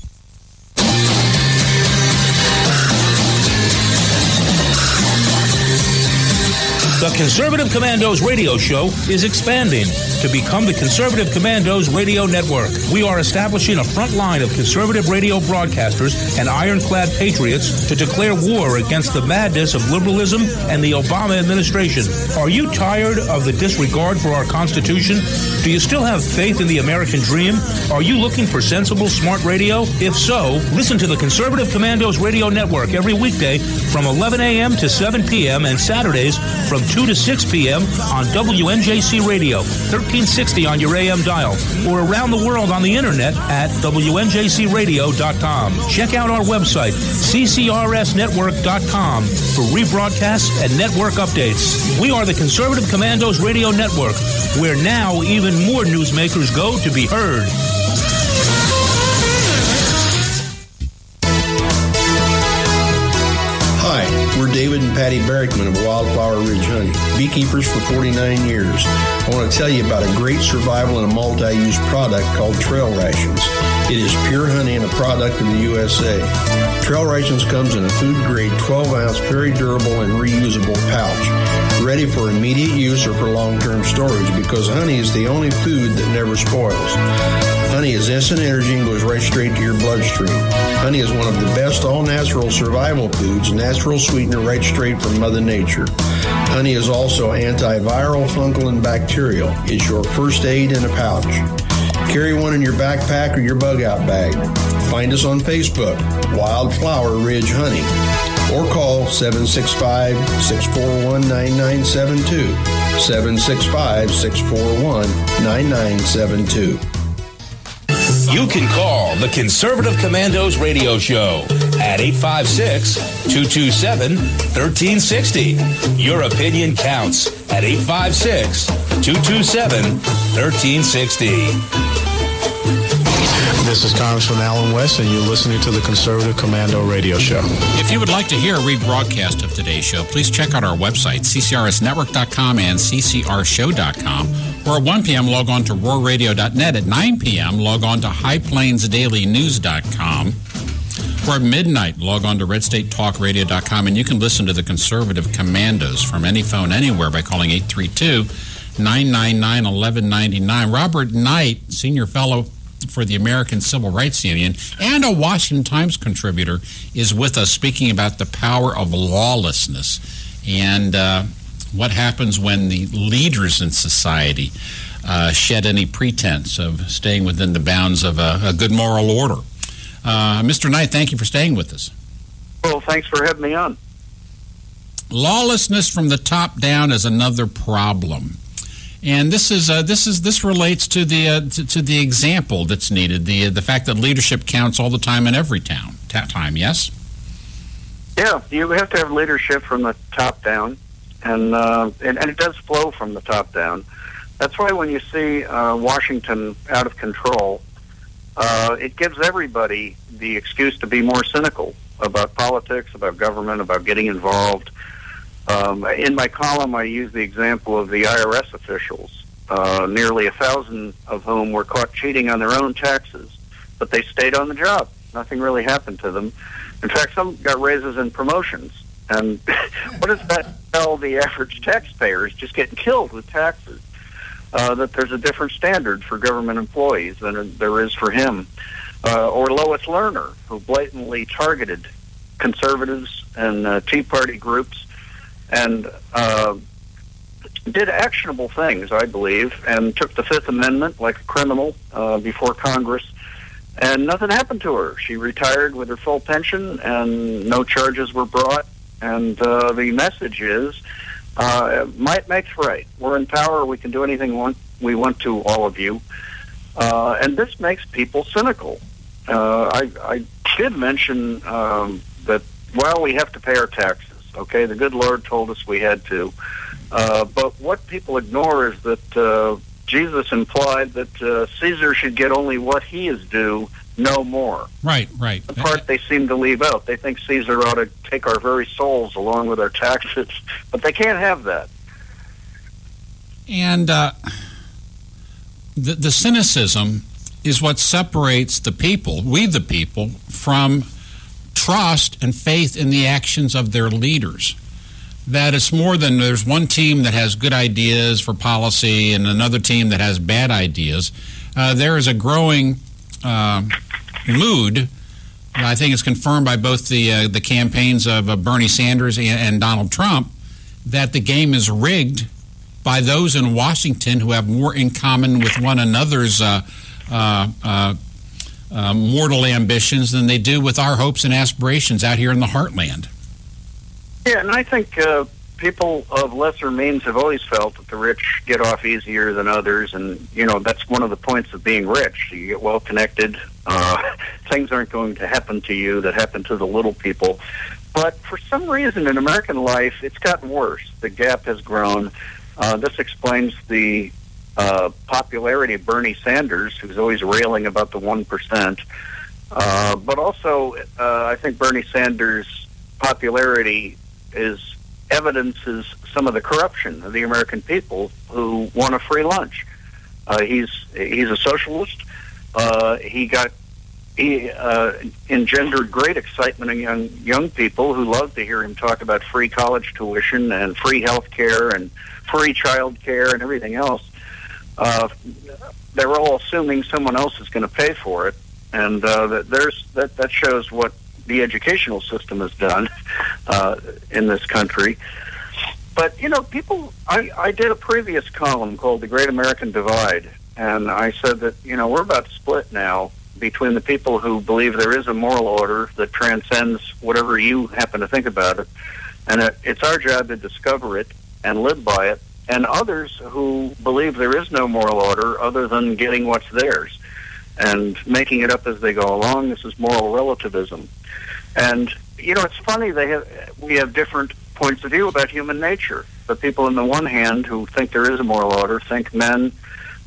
S1: The Conservative Commandos radio show is expanding to become the Conservative Commandos radio network. We are establishing a front line of conservative radio broadcasters and ironclad patriots to declare war against the madness of liberalism and the Obama administration. Are you tired of the disregard for our Constitution? Do you still have faith in the American dream? Are you looking for sensible, smart radio? If so, listen to the Conservative Commandos radio network every weekday from 11 a.m. to 7 p.m. and Saturdays from 2 to 6 p.m. on WNJC Radio, 1360 on your AM dial, or around the world on the Internet at WNJCradio.com. Check out our website, CCRSnetwork.com, for rebroadcasts and network updates. We are the Conservative Commandos Radio Network, where now even more newsmakers go to be heard.
S6: Hi, we're David and Patty Barrickman of Wildflower Ridge Honey, beekeepers for 49 years. I want to tell you about a great survival and a multi-use product called Trail Rations. It is pure honey and a product of the USA. Trail Rations comes in a food-grade 12-ounce, very durable and reusable pouch, ready for immediate use or for long-term storage, because honey is the only food that never spoils. Honey is instant energy and goes right straight to your bloodstream. Honey is one of the best all-natural survival foods, natural sweetener right straight from Mother Nature. Honey is also antiviral, fungal, and bacterial. It's your first aid in a pouch. Carry one in your backpack or your bug-out bag. Find us on Facebook, Wildflower Ridge Honey, or call 765-641-9972, 765-641-9972.
S1: You can call the Conservative Commandos radio show at 856-227-1360. Your opinion counts at 856-227-1360.
S2: This is Congressman Alan West, and you're listening to the Conservative Commando radio show.
S3: If you would like to hear a rebroadcast of today's show, please check out our website, ccrsnetwork.com and ccrshow.com. Or at 1 p.m., log on to roarradio.net. At 9 p.m., log on to highplainsdailynews.com. Or at midnight, log on to redstatetalkradio.com, and you can listen to the Conservative Commandos from any phone anywhere by calling 832 999-1199. Robert Knight, senior fellow for the American Civil Rights Union and a Washington Times contributor, is with us speaking about the power of lawlessness and what happens when the leaders in society shed any pretense of staying within the bounds of a good moral order. Mr. Knight, thank you for staying with us.
S13: Well, thanks for having me on.
S3: Lawlessness from the top down is another problem, and this relates to the example that's needed. The fact that leadership counts all the time in every time. Yes.
S13: Yeah, you have to have leadership from the top down, and it does flow from the top down. That's why when you see Washington out of control, it gives everybody the excuse to be more cynical about politics, about government, about getting involved. In my column, I use the example of the IRS officials, nearly 1,000 of whom were caught cheating on their own taxes, but they stayed on the job. Nothing really happened to them. In fact, some got raises and promotions. And what does that tell the average taxpayer? Is just getting killed with taxes. That there's a different standard for government employees than there is for him. Or Lois Lerner, who blatantly targeted conservatives and Tea Party groups and did actionable things, I believe, and took the Fifth Amendment like a criminal before Congress, and nothing happened to her. She retired with her full pension, and no charges were brought, and the message is, might makes right. We're in power. We can do anything we want to, all of you. And this makes people cynical. I did mention that, well, we have to pay our taxes. Okay, the good Lord told us we had to. But what people ignore is that Jesus implied that Caesar should get only what he is due, no more.
S3: Right.
S13: The part they seem to leave out. They think Caesar ought to take our very souls along with our taxes, but they can't have that.
S3: And the cynicism is what separates the people, we the people, from trust and faith in the actions of their leaders. That it's more than there's one team that has good ideas for policy and another team that has bad ideas. There is a growing mood, I think it's confirmed by both the campaigns of Bernie Sanders and Donald Trump, that the game is rigged by those in Washington who have more in common with one another's mortal ambitions than they do with our hopes and aspirations out here in the heartland.
S13: Yeah, and I think people of lesser means have always felt that the rich get off easier than others, and, that's one of the points of being rich. You get well-connected. Things aren't going to happen to you that happen to the little people. But for some reason in American life, it's gotten worse. The gap has grown. This explains the popularity of Bernie Sanders, who's always railing about the 1%. But also, I think Bernie Sanders' popularity evidences some of the corruption of the American people who want a free lunch. He's a socialist. He engendered great excitement in young people who love to hear him talk about free college tuition and free health care and free child care and everything else. They're all assuming someone else is going to pay for it, and that shows what the educational system has done in this country. But, people, I did a previous column called The Great American Divide, and I said that, we're about split now between the people who believe there is a moral order that transcends whatever you happen to think about it, and it's our job to discover it and live by it, and others who believe there is no moral order other than getting what's theirs and making it up as they go along. This is moral relativism. And, it's funny, we have different points of view about human nature. The people on the one hand who think there is a moral order think men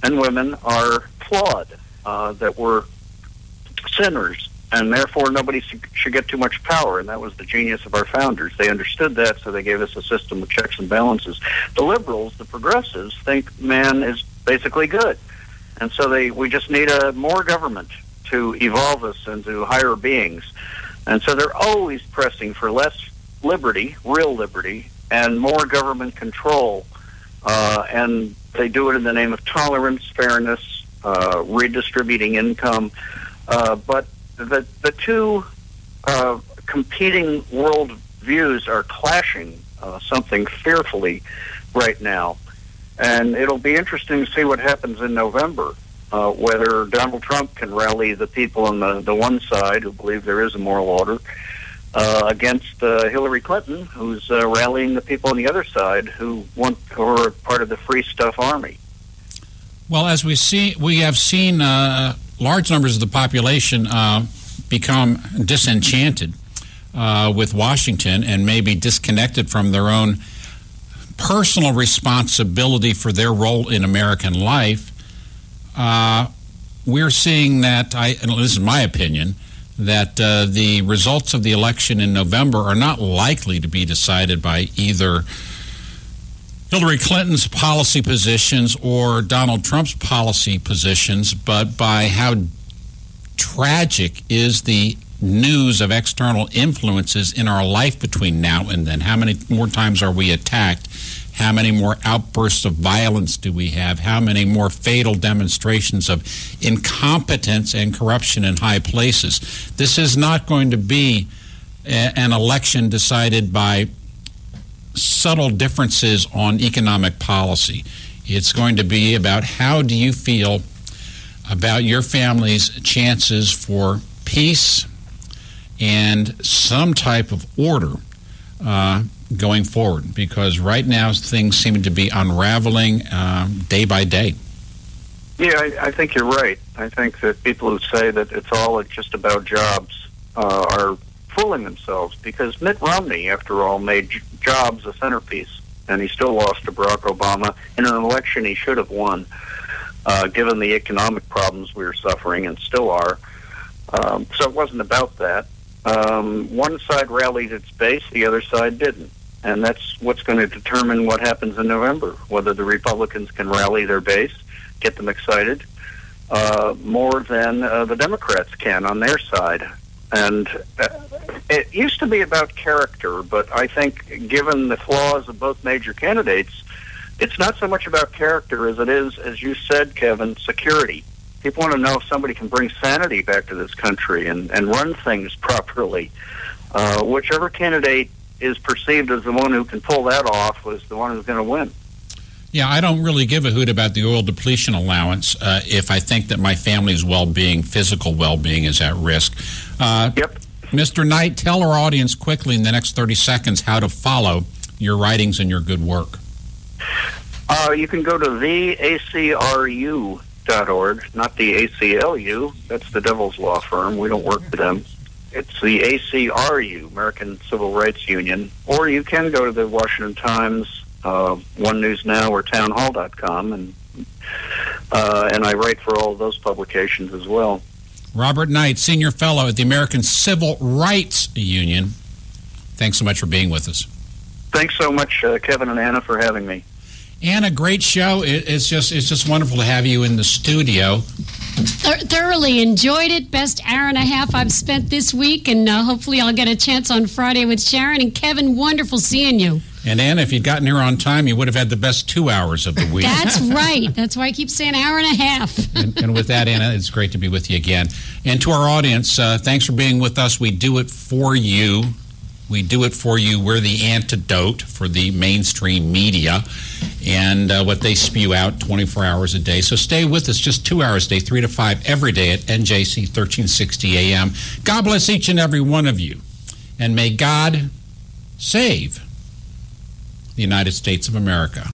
S13: and women are flawed, that we're sinners, and therefore nobody should get too much power, and that was the genius of our founders. They understood that, so they gave us a system of checks and balances. The liberals, the progressives, think man is basically good, and so we just need more government to evolve us into higher beings. And so they're always pressing for less liberty, real liberty, and more government control and they do it in the name of tolerance, fairness, redistributing income. But the two competing world views are clashing something fearfully right now. And it'll be interesting to see what happens in November, whether Donald Trump can rally the people on the one side who believe there is a moral order against Hillary Clinton, who's rallying the people on the other side who are part of the Free Stuff Army.
S3: Well, as we have seen large numbers of the population become disenchanted with Washington and maybe disconnected from their own personal responsibility for their role in American life. We're seeing that, and this is my opinion, that the results of the election in November are not likely to be decided by either Hillary Clinton's policy positions or Donald Trump's policy positions, but by how tragic is the news of external influences in our life between now and then. How many more times are we attacked? How many more outbursts of violence do we have? How many more fatal demonstrations of incompetence and corruption in high places? This is not going to be an election decided by subtle differences on economic policy. It's going to be about how do you feel about your family's chances for peace and some type of order going forward, because right now things seem to be unraveling day by day.
S13: Yeah, I think you're right. I think that people who say that it's all just about jobs are fooling themselves, because Mitt Romney, after all, made jobs a centerpiece, and he still lost to Barack Obama in an election he should have won, given the economic problems we were suffering and still are. So it wasn't about that. One side rallied its base, the other side didn't. And that's what's going to determine what happens in November, whether the Republicans can rally their base, get them excited, more than the Democrats can on their side. And it used to be about character, but I think given the flaws of both major candidates, it's not so much about character as it is, as you said, Kevin, security. People want to know if somebody can bring sanity back to this country and run things properly. Whichever candidate is perceived as the one who can pull that off was the one who's going to win.
S3: Yeah, I don't really give a hoot about the oil depletion allowance if I think that my family's well-being, physical well-being, is at risk.
S13: Yep.
S3: Mr. Knight, tell our audience quickly in the next 30 seconds how to follow your writings and your good work.
S13: You can go to theacru.org, not the ACLU. That's the devil's law firm. We don't work for them. It's the ACRU, American Civil Rights Union. Or you can go to the Washington Times, One News Now, or townhall.com, and I write for all of those publications as well.
S3: Robert Knight, Senior Fellow at the American Civil Rights Union. Thanks so much for being with us.
S13: Thanks so much, Kevin and Anna, for having me.
S3: Anna, great show. It's just wonderful to have you in the studio.
S9: Thoroughly enjoyed it. Best hour and a half I've spent this week, and hopefully I'll get a chance on Friday with Sharon. And Kevin, wonderful seeing you.
S3: And Anna, if you'd gotten here on time, you would have had the best 2 hours of the week.
S9: That's right. That's why I keep saying hour and a half.
S3: And with that, Anna, it's great to be with you again. And to our audience, thanks for being with us. We do it for you. We do it for you. We're the antidote for the mainstream media and what they spew out 24 hours a day. So stay with us just 2 hours a day, 3 to 5 every day at NJC 1360 AM. God bless each and every one of you. And may God save the United States of America.